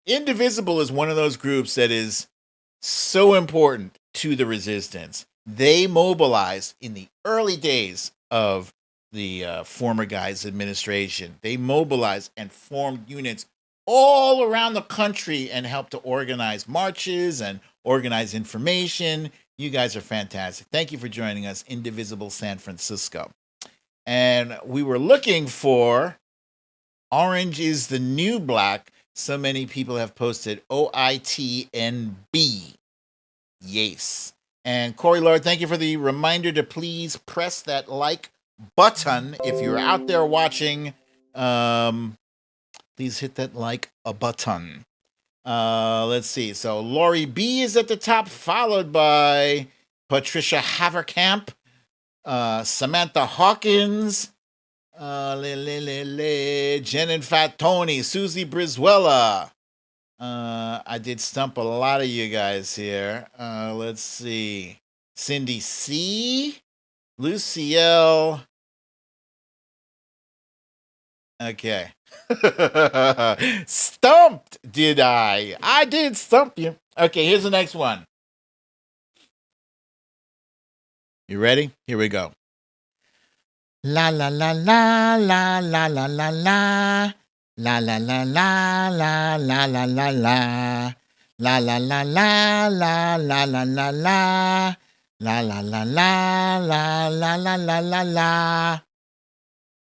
Indivisible is one of those groups that is so important to the resistance. They mobilized in the early days of the former guy's administration. They mobilized and formed units all around the country and helped to organize marches and organize information. You guys are fantastic. Thank you for joining us, Indivisible San Francisco. And we were looking for Orange is the New Black. So many people have posted OITNB. Yes. And Corey Lord, thank you for the reminder to please press that like button. If you're out there watching, please hit that like a button. Let's see. So Lori B is at the top, followed by Patricia Haverkamp, Samantha Hawkins, Jen and Fat Tony, Susie Brizuela. I did stump a lot of you guys here. Let's see. Cindy C, Lucielle. Okay. Stumped, did I? I did stump you. Okay, here's the next one. You ready? Here we go. La la la la la la la la la. La la la la la la la la la. La la la la la la la la la. La la la la la la la la la la.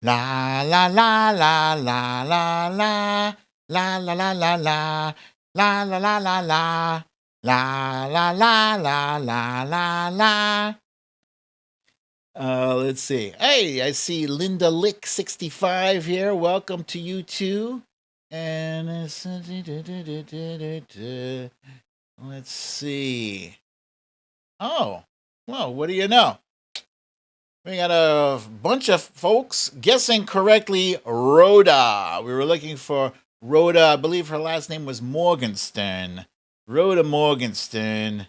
La la la la la la la. La la la la la. La la la la la. La la la la la la la. Let's see. Hey, I see Linda Lick 65 here. Welcome to you too. And let's see. Oh, well, what do you know? We got a bunch of folks guessing correctly. Rhoda. We were looking for Rhoda. I believe her last name was Morgenstern. Rhoda Morgenstern.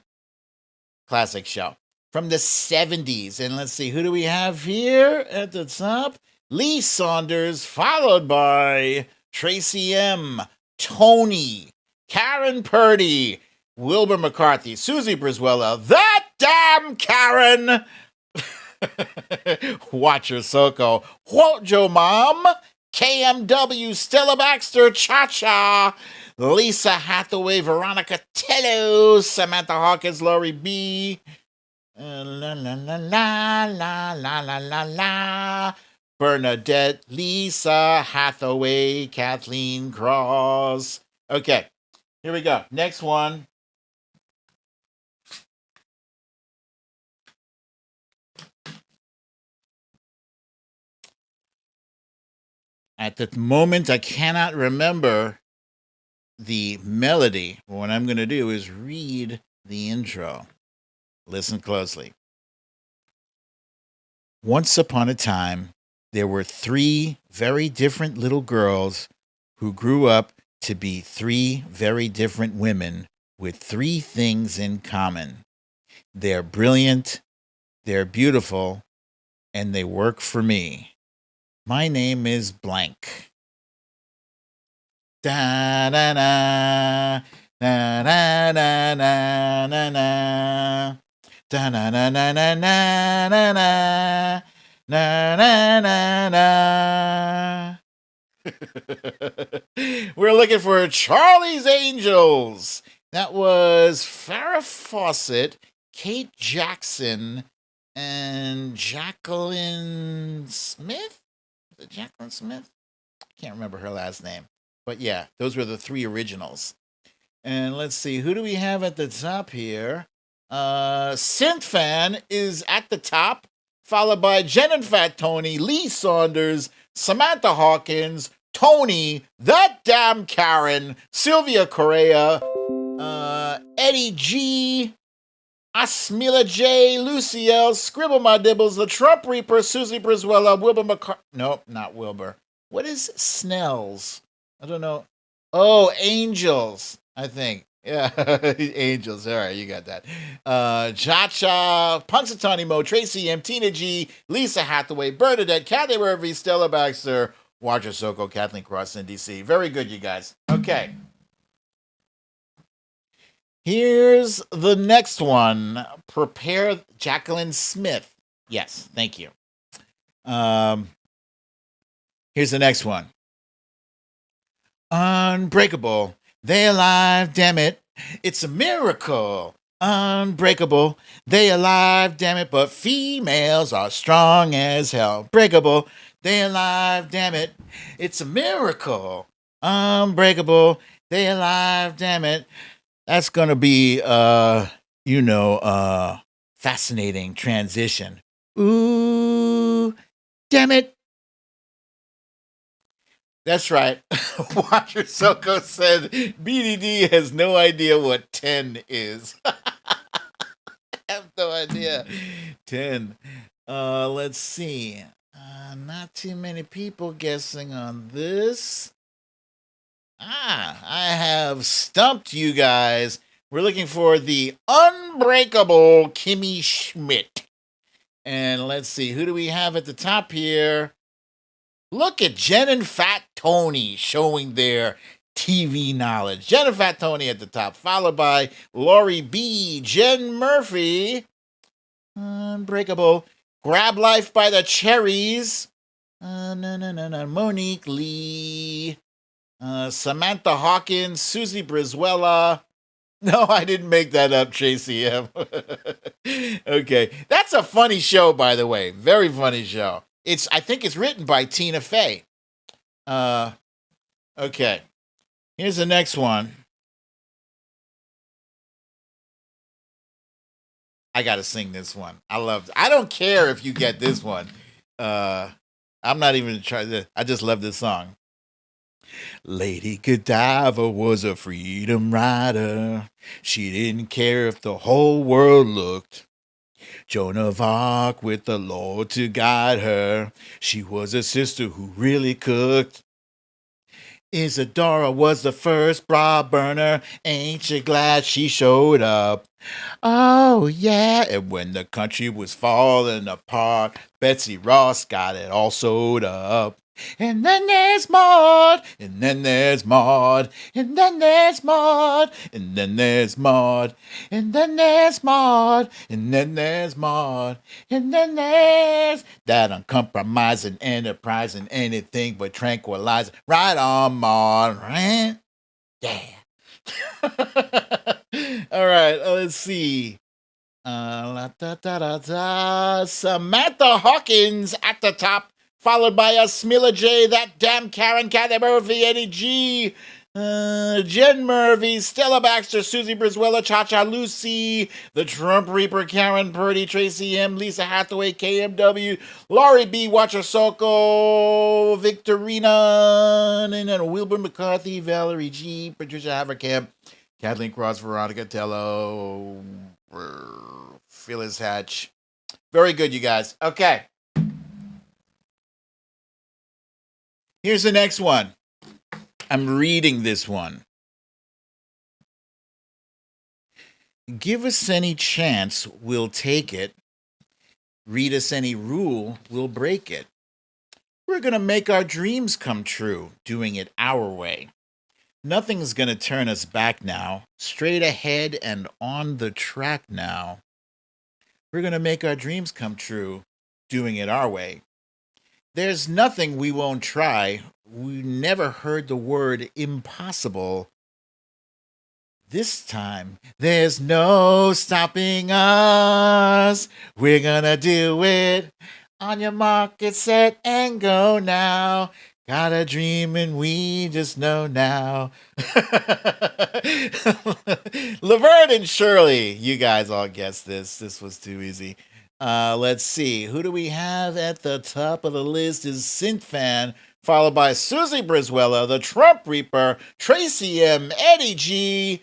Classic show. From the 70s. And let's see, who do we have here at the top? Lee Saunders, followed by Tracy M., Tony, Karen Purdy, Wilbur McCarthy, Susie Brizuela, that damn Karen, Watcher Soko, Walt Joe Mom, KMW, Stella Baxter, Cha-Cha, Lisa Hathaway, Veronica Tello, Samantha Hawkins, Lori B., la la la la la la la la la. Bernadette, Lisa Hathaway, Kathleen Cross. Okay, here we go. Next one. At the moment, I cannot remember the melody. What I'm going to do is read the intro. Listen closely. Once upon a time, there were 3 very different little girls who grew up to be 3 very different women with 3 things in common. They're brilliant, they're beautiful, and they work for me. My name is blank. Da-da-da, da-da-da-da-da-da. Da na na na na na na na na na na. We're looking for Charlie's Angels. That was Farrah Fawcett, Kate Jackson, and Jacqueline Smith. Is it Jacqueline Smith? I can't remember her last name. But yeah, those were the 3 originals. And let's see, who do we have at the top here? Synthfan is at the top, followed by Jen and Fat Tony, Lee Saunders, Samantha Hawkins, Tony, that damn Karen, Sylvia Correa, Eddie G, Asmila J, Lucielle, Scribble My Dibbles, the Trump Reaper, Susie Brizuela, Wilbur McCarthy. Nope, not Wilbur. What is Snells? I don't know. Oh, Angels, I think. Yeah, Angels. All right, you got that. Cha-Cha, Punxsutawney Mo, Tracy M, Tina G, Lisa Hathaway, Bernadette, Kathy Murphy, Stella Baxter, Roger Soko, Kathleen Cross, and DC. Very good, you guys. Okay. Here's the next one. Prepare Jacqueline Smith. Yes, thank you. Here's the next one. Unbreakable. They alive, damn it. It's a miracle. Unbreakable. They alive, damn it. But females are strong as hell. Breakable. They alive, damn it. It's a miracle. Unbreakable. They alive, damn it. That's going to be, fascinating transition. Ooh, damn it. That's right. Watcher Soko said BDD has no idea what 10 is. I have no idea. 10. Let's see. Not too many people guessing on this. I have stumped you guys. We're looking for the unbreakable Kimmy Schmidt. And let's see, who do we have at the top here? Look at Jen and Fat Tony showing their TV knowledge. Jen and Fat Tony at the top, followed by Lori B, Jen Murphy, Unbreakable, Grab Life by the Cherries, Monique Lee, Samantha Hawkins, Susie Brizuela. No, I didn't make that up, Tracy M. Okay, that's a funny show, by the way. Very funny show. I think it's written by Tina Fey. Okay. Here's the next one. I gotta sing this one. I don't care if you get this one. I'm not even trying to. I just love this song. Lady Godiva was a freedom rider. She didn't care if the whole world looked. Joan of Arc with the Lord to guide her. She was a sister who really cooked. Isadora was the first bra burner. Ain't you glad she showed up? Oh, yeah. And when the country was falling apart, Betsy Ross got it all sewed up. And then there's Maud, and then there's Maud, and then there's Maud, and then there's Maud, and then there's Maud, and then there's Maud, and then there's that uncompromising enterprise and anything but tranquilizer. Right on, Maud. Right? Yeah. All right, let's see. Samantha Hawkins at the top, followed by Smilla J, that damn Karen, Kathy Murphy, Eddie G, Jen Murphy, Stella Baxter, Susie Brizuela, Cha-Cha Lucy, the Trump Reaper, Karen Purdy, Tracy M, Lisa Hathaway, KMW, Laurie B, Watcher Soko, Victorina, and then Wilbur McCarthy, Valerie G, Patricia Haverkamp, Kathleen Cross, Veronica Tello, Phyllis Hatch. Very good, you guys. Okay. Here's the next one. I'm reading this one. Give us any chance, we'll take it. Read us any rule, we'll break it. We're going to make our dreams come true, doing it our way. Nothing's going to turn us back now. Straight ahead and on the track now. We're going to make our dreams come true, doing it our way. There's nothing we won't try. We never heard the word impossible. This time, there's no stopping us. We're gonna do it. On your mark, get set, and go now. Got a dream and we just know now. Laverne and Shirley, you guys all guessed this. This was too easy. Let's see. Who do we have at the top of the list is Synth Fan, followed by Susie Brizuela, the Trump Reaper, Tracy M, Eddie G,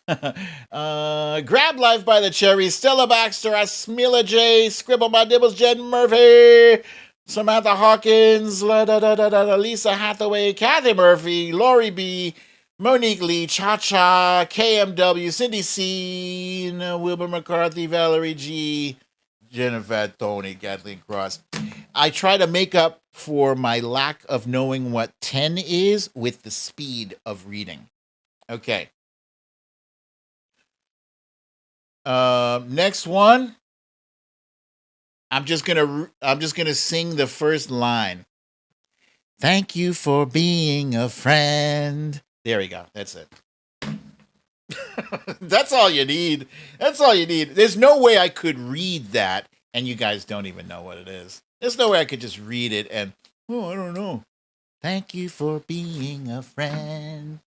Grab Life by the Cherries, Stella Baxter, Asmila J, Scribble by Dibbles, Jen Murphy, Samantha Hawkins, Lisa Hathaway, Kathy Murphy, Laurie B, Monique Lee, Cha Cha, KMW, Cindy C, Wilbur McCarthy, Valerie G, Jennifer Tony, Kathleen Cross. I try to make up for my lack of knowing what 10 is with the speed of reading. Okay. Next one. I'm just gonna sing the first line. Thank you for being a friend. There we go. That's it. That's all you need. That's all you need. There's no way I could read that and you guys don't even know what it is. There's no way I could just read it and, I don't know. Thank you for being a friend.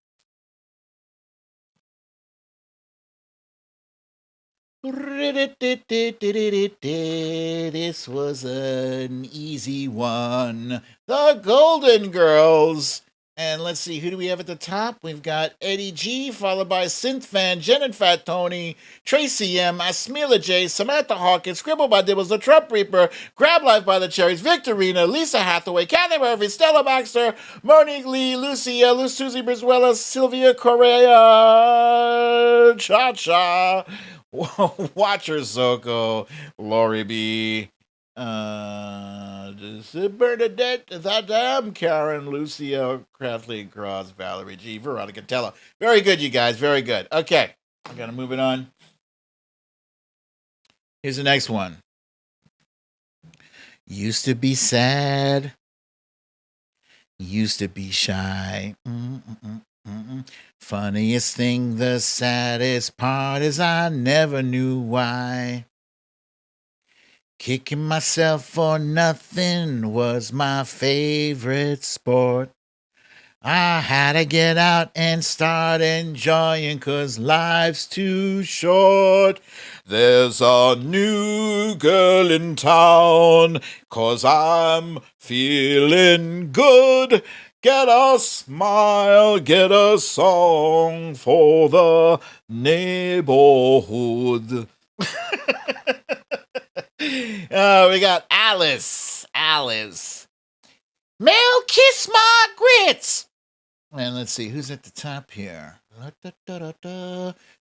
This was an easy one. The Golden Girls. And let's see, who do we have at the top? We've got Eddie G, followed by Synth Fan, Jen and Fat Tony, Tracy M, Asmila J, Samantha Hawkins, Scribble by Dibbles, The Trump Reaper, Grab Life by the Cherries, Victorina, Lisa Hathaway, Kathy Murphy, Stella Baxter, Monique Lee, Lucy L, Susie Brizuela, Sylvia Correa, Cha Cha, Watcher Zoko, Lori B, Bernadette, that damn Karen, Lucia, Kathleen Cross, Valerie G, Veronica Tello. Very good, you guys. Very good. Okay, I gotta move it on. Here's the next one. Used to be sad. Used to be shy. Funniest thing, the saddest part is I never knew why. Kicking myself for nothing was my favorite sport. I had to get out and start enjoying 'cause life's too short. There's a new girl in town 'cause I'm feeling good. Get a smile, get a song for the neighborhood. We got Alice. Mel, kiss my grits. And let's see, who's at the top here?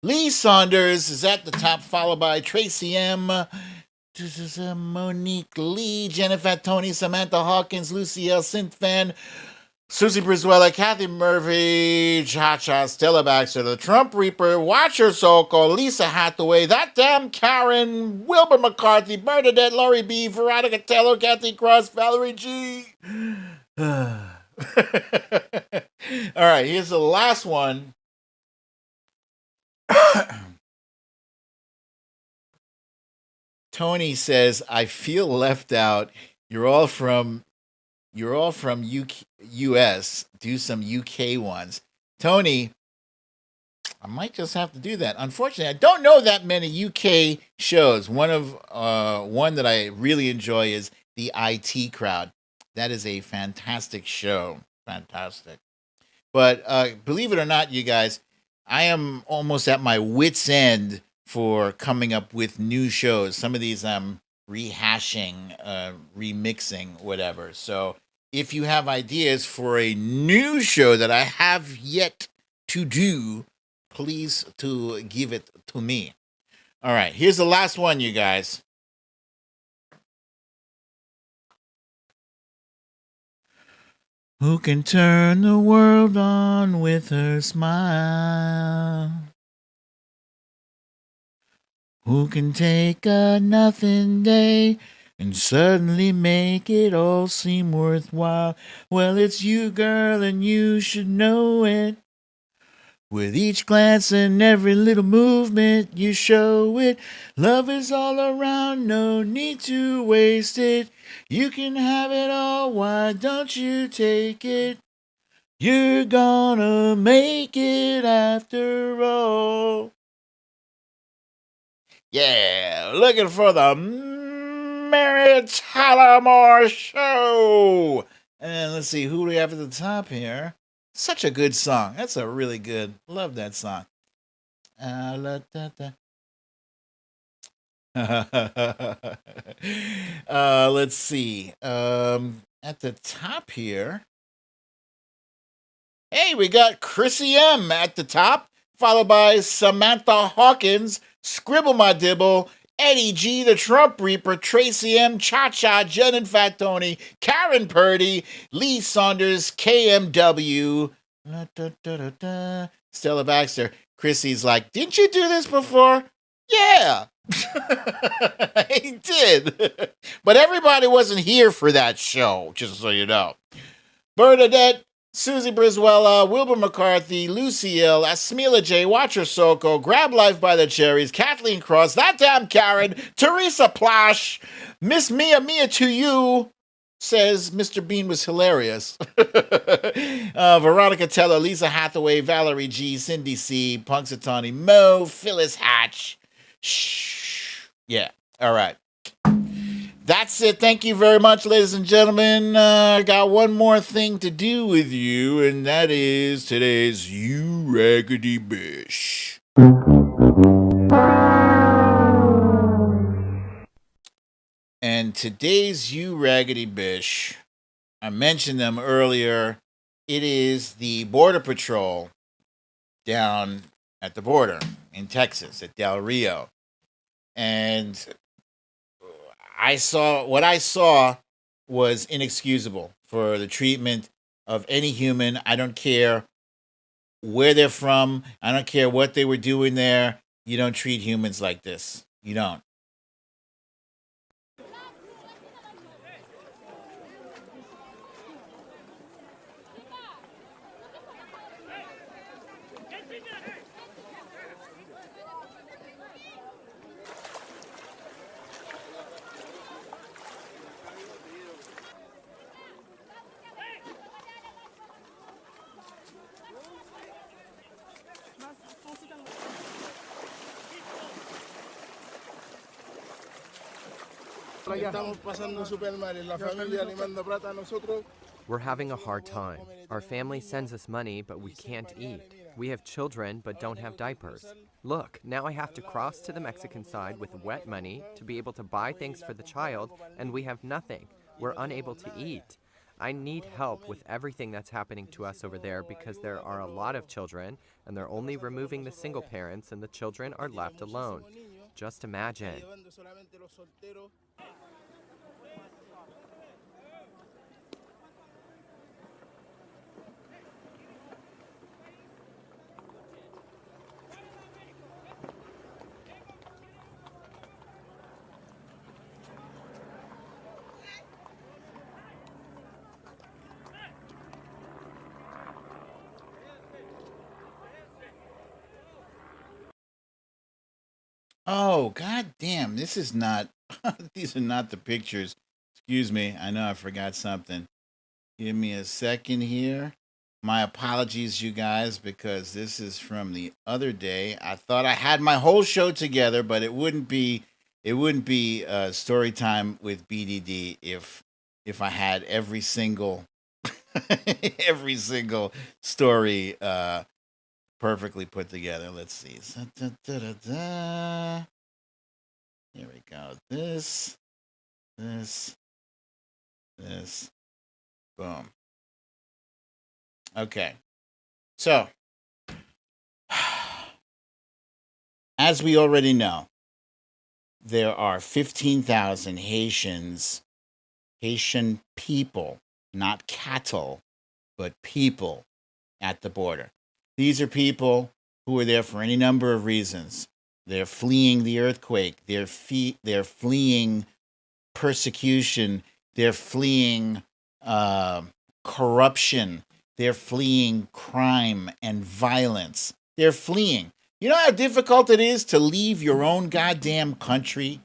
Lee Saunders is at the top, followed by Tracy M. This is Monique Lee, Jennifer Tony, Samantha Hawkins, Lucy L. Synthfan, Susie Brizuela, Kathy Murphy, Cha Cha, Stella Baxter, The Trump Reaper, Watcher Soko, Lisa Hathaway, That Damn Karen, Wilbur McCarthy, Bernadette, Laurie B, Veronica Tello, Kathy Cross, Valerie G. All right, here's the last one. Tony says, I feel left out. You're all from US. Do some UK ones. Tony, I might just have to do that. Unfortunately, I don't know that many UK shows. One that I really enjoy is The IT Crowd. That is a fantastic show. Fantastic. But believe it or not, you guys, I am almost at my wit's end for coming up with new shows. Some of these I'm rehashing, remixing, whatever. So if you have ideas for a new show that I have yet to do, please to give it to me. All right, here's the last one, you guys. Who can turn the world on with her smile? Who can take a nothing day and suddenly make it all seem worthwhile? Well, it's you, girl, and you should know it. With each glance and every little movement, you show it. Love is all around, no need to waste it. You can have it all, why don't you take it? You're gonna make it after all. Yeah, looking for the Mary Tyler Moore Show. And let's see, who do we have at the top here? Such a good song. That's a really good. Love that song. Let's see. At the top here. Hey, we got Chrissy M at the top, followed by Samantha Hawkins, Scribble My Dibble, Eddie G, the Trump Reaper, Tracy M, Cha Cha, Jen and Fat Tony, Karen Purdy, Lee Saunders, KMW, Stella Baxter. Chrissy's like, didn't you do this before? Yeah. He did. But everybody wasn't here for that show, just so you know. Bernadette, Susie Brizuela, Wilbur McCarthy, Lucille, Asmila J, Watcher Soko, Grab Life by the Cherries, Kathleen Cross, That Damn Karen, Teresa Plash, Miss Mia to you, says Mr. Bean was hilarious. Veronica Teller, Lisa Hathaway, Valerie G, Cindy C, Punxsutawney Mo, Phyllis Hatch. Shh. Yeah, all right. That's it. Thank you very much, ladies and gentlemen. I got one more thing to do with you, and that is today's You Raggedy Bish. And today's You Raggedy Bish, I mentioned them earlier. It is the Border Patrol down at the border in Texas, at Del Rio. And what I saw was inexcusable for the treatment of any human. I don't care where they're from. I don't care what they were doing there. You don't treat humans like this. You don't. We're having a hard time. Our family sends us money, but we can't eat. We have children, but don't have diapers. Look, now I have to cross to the Mexican side with wet money to be able to buy things for the child, and we have nothing. We're unable to eat. I need help with everything that's happening to us over there because there are a lot of children, and they're only removing the single parents, and the children are left alone. Just imagine. Oh, god damn. This is not, these are not the pictures. Excuse me. I know I forgot something. Give me a second here. My apologies, you guys, because this is from the other day. I thought I had my whole show together, but it wouldn't be story time with BDD if I had every single every single story perfectly put together. Let's see. Here we go. This. Boom. Okay. So, as we already know, there are 15,000 Haitian people, not cattle, but people at the border. These are people who are there for any number of reasons. They're fleeing the earthquake. They're fleeing persecution. They're fleeing corruption. They're fleeing crime and violence. They're fleeing. You know how difficult it is to leave your own goddamn country?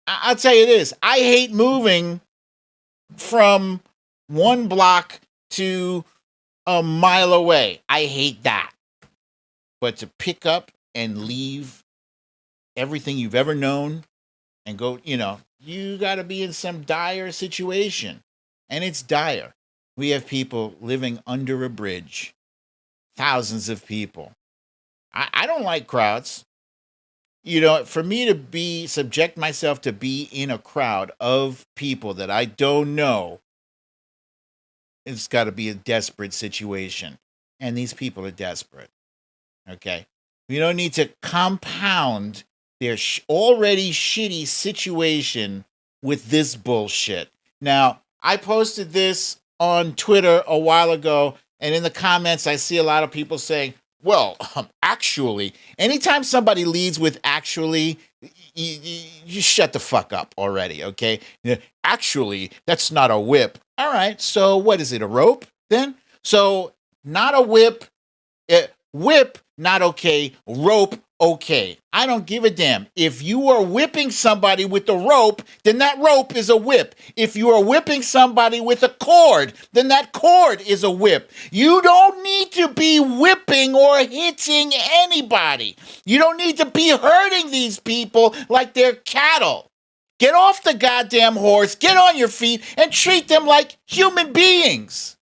I'll tell you this. I hate moving from one block to a mile away. I hate that. But to pick up and leave everything you've ever known and go, you got to be in some dire situation. And it's dire. We have people living under a bridge. Thousands of people. I don't like crowds. For me to subject myself to be in a crowd of people that I don't know, it's got to be a desperate situation. And these people are desperate. Okay? We don't need to compound their already shitty situation with this bullshit. Now, I posted this on Twitter a while ago, and in the comments, I see a lot of people saying, well, actually, anytime somebody leads with actually, you shut the fuck up already, okay? Actually, that's not a whip. All right, so what is it, a rope then? So, not a whip, whip, not okay, rope, okay. I don't give a damn. If you are whipping somebody with a rope, then that rope is a whip. If you are whipping somebody with a cord, then that cord is a whip. You don't need to be whipping or hitting anybody. You don't need to be hurting these people like they're cattle. Get off the goddamn horse, get on your feet, and treat them like human beings.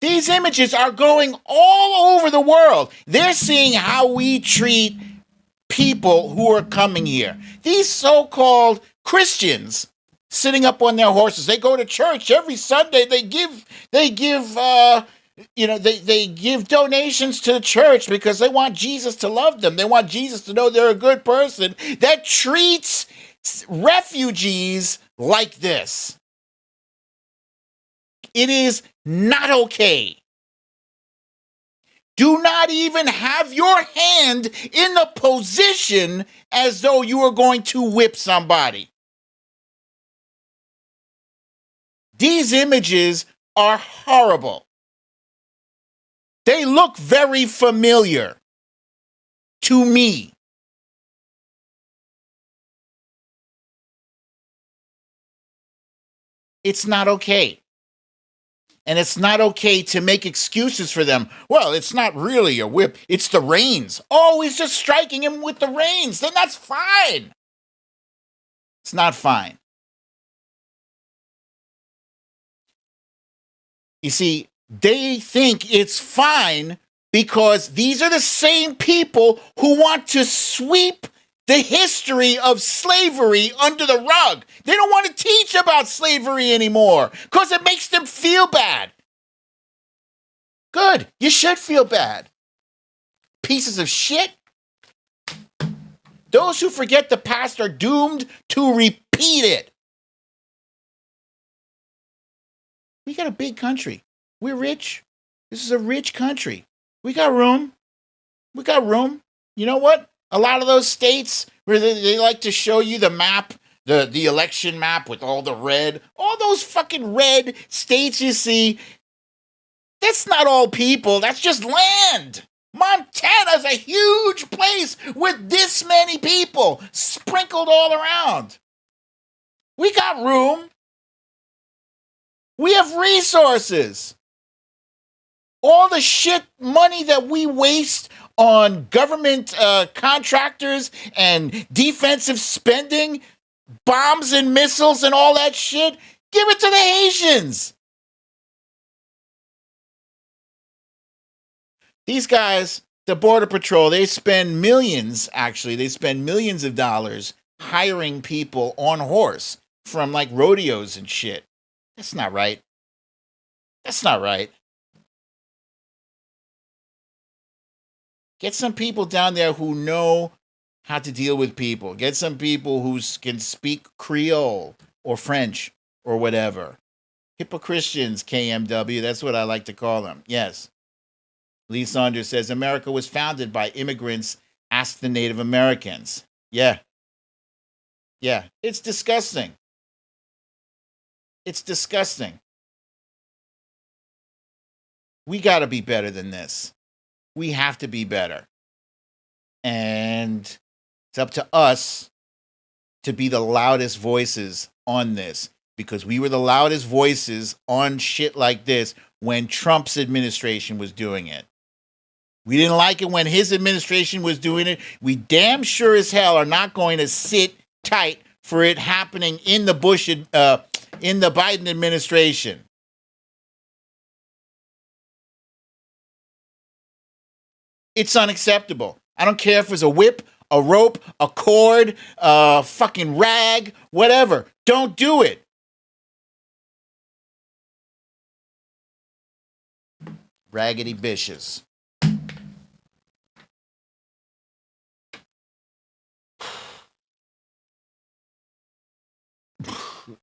These images are going all over the world. They're seeing how we treat people who are coming here. These so-called Christians sitting up on their horses. They go to church every Sunday. They give donations to the church because they want Jesus to love them. They want Jesus to know they're a good person that treats refugees like this. It is not okay. Do not even have your hand in the position as though you are going to whip somebody. These images are horrible. They look very familiar to me. It's not okay. And it's not okay to make excuses for them. Well, it's not really a whip. It's the reins. Oh, he's just striking him with the reins. Then that's fine. It's not fine. You see, they think it's fine because these are the same people who want to sweep the history of slavery under the rug. They don't want to teach about slavery anymore because it makes them feel bad. Good. You should feel bad. Pieces of shit. Those who forget the past are doomed to repeat it. We got a big country. We're rich. This is a rich country. We got room. We got room. You know what? A lot of those states where they like to show you the map, the election map with all the red, all those fucking red states you see, that's not all people. That's just land. Montana's a huge place with this many people sprinkled all around. We got room. We have resources. All the shit money that we waste on government contractors and defensive spending, bombs and missiles and all that shit, give it to the Haitians. These guys, the Border Patrol, they spend millions of dollars hiring people on horse from like rodeos and shit. That's not right. That's not right. Get some people down there who know how to deal with people. Get some people who can speak Creole or French or whatever. Hypocristians, KMW, that's what I like to call them. Yes. Lee Saunders says, America was founded by immigrants. Ask the Native Americans. Yeah. Yeah. It's disgusting. It's disgusting. We got to be better than this. We have to be better. And it's up to us to be the loudest voices on this, because we were the loudest voices on shit like this when Trump's administration was doing it. We didn't like it when his administration was doing it. We damn sure as hell are not going to sit tight for it happening in the Biden administration. It's unacceptable. I don't care if it's a whip, a rope, a cord, a fucking rag, whatever. Don't do it. Raggedy bitches.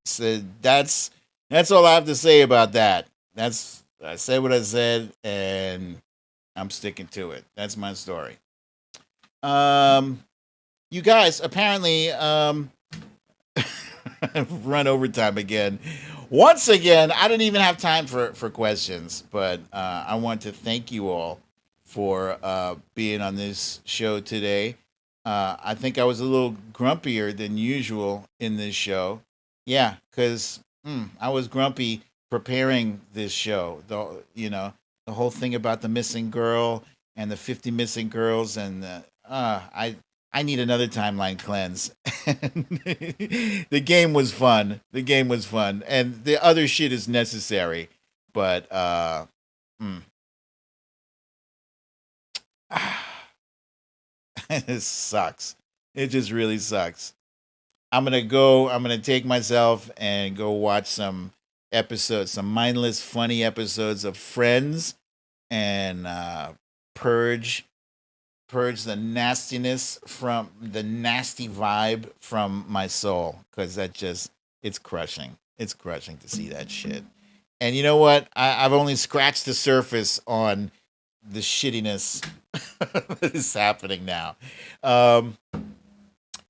So that's all I have to say about that. I said what I said, and I'm sticking to it. That's my story. You guys, apparently, I've run overtime again. Once again, I didn't even have time for questions, but I want to thank you all for being on this show today. I think I was a little grumpier than usual in this show. Yeah, because I was grumpy preparing this show. The whole thing about the missing girl and the 50 missing girls, and I need another timeline cleanse. The game was fun. And the other shit is necessary. But it sucks. It just really sucks. I'm gonna take myself and go watch some episodes, some mindless, funny episodes of Friends, and purge the nastiness from the nasty vibe from my soul, because it's crushing. It's crushing to see that shit. And you know what? I've only scratched the surface on the shittiness that is happening now.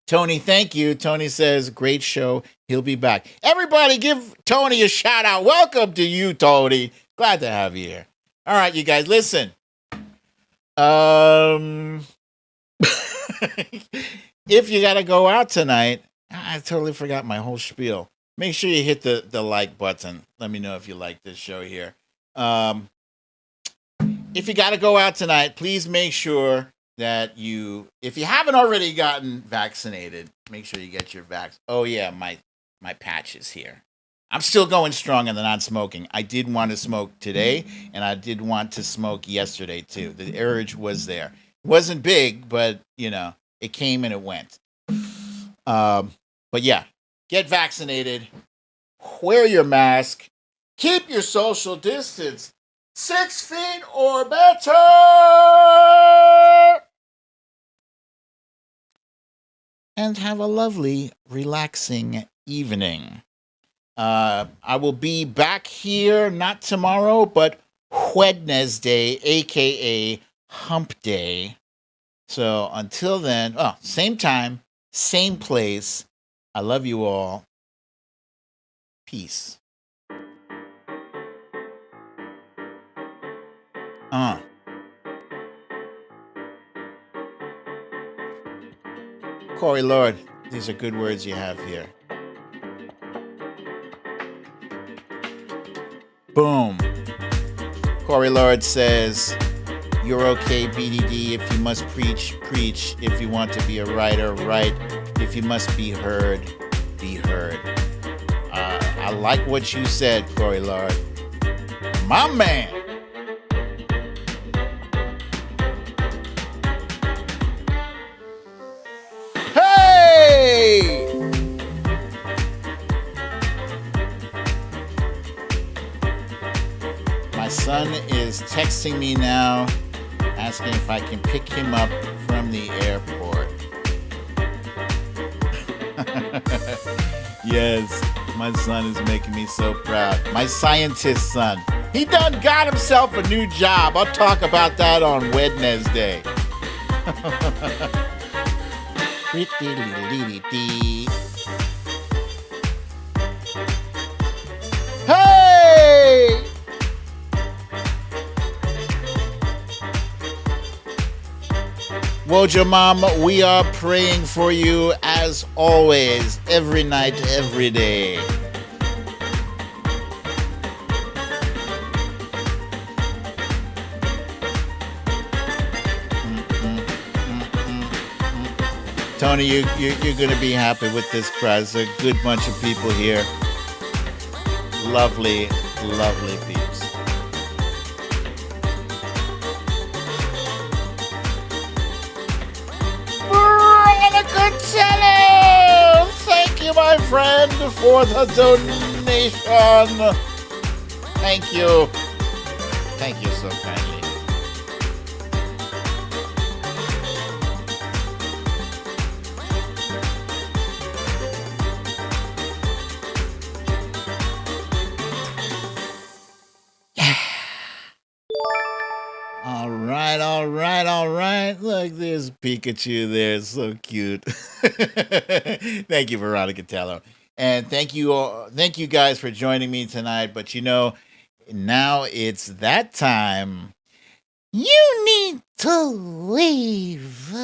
Tony, thank you. Tony says, great show. He'll be back. Everybody give Tony a shout out. Welcome to you, Tony. Glad to have you here. All right, you guys, listen. If you got to go out tonight, I totally forgot my whole spiel. Make sure you hit the like button. Let me know if you like this show here. If you got to go out tonight, please make sure that if you haven't already gotten vaccinated, make sure you get your vax. Oh yeah, my patch is here. I'm still going strong on the non-smoking. I did want to smoke today, and I did want to smoke yesterday too. The urge was there. It wasn't big, but it came and it went. But yeah, get vaccinated. Wear your mask. Keep your social distance. 6 feet or better. And have a lovely, relaxing evening. I will be back here, not tomorrow, but Wednesday, a.k.a. Hump Day. So until then, same time, same place. I love you all. Peace. Corey Lord, these are good words you have here. Boom. Corey Lord says, you're okay, BDD. If you must preach, preach. If you want to be a writer, write. If you must be heard, be heard. I like what you said, Corey Lord. My man. My son is texting me now, asking if I can pick him up from the airport. Yes, my son is making me so proud. My scientist son. He done got himself a new job. I'll talk about that on Wednesday. Hey! Wojo Mom, we are praying for you as always, every night, every day. Tony, you're going to be happy with this prize. There's a good bunch of people here. Lovely, lovely peeps. Thank you, my friend, for the donation. Thank you. Thank you so kindly. All right. Look, there's Pikachu there. So cute. Thank you, Veronica Tello. And thank you guys for joining me tonight. But now it's that time. You need to leave.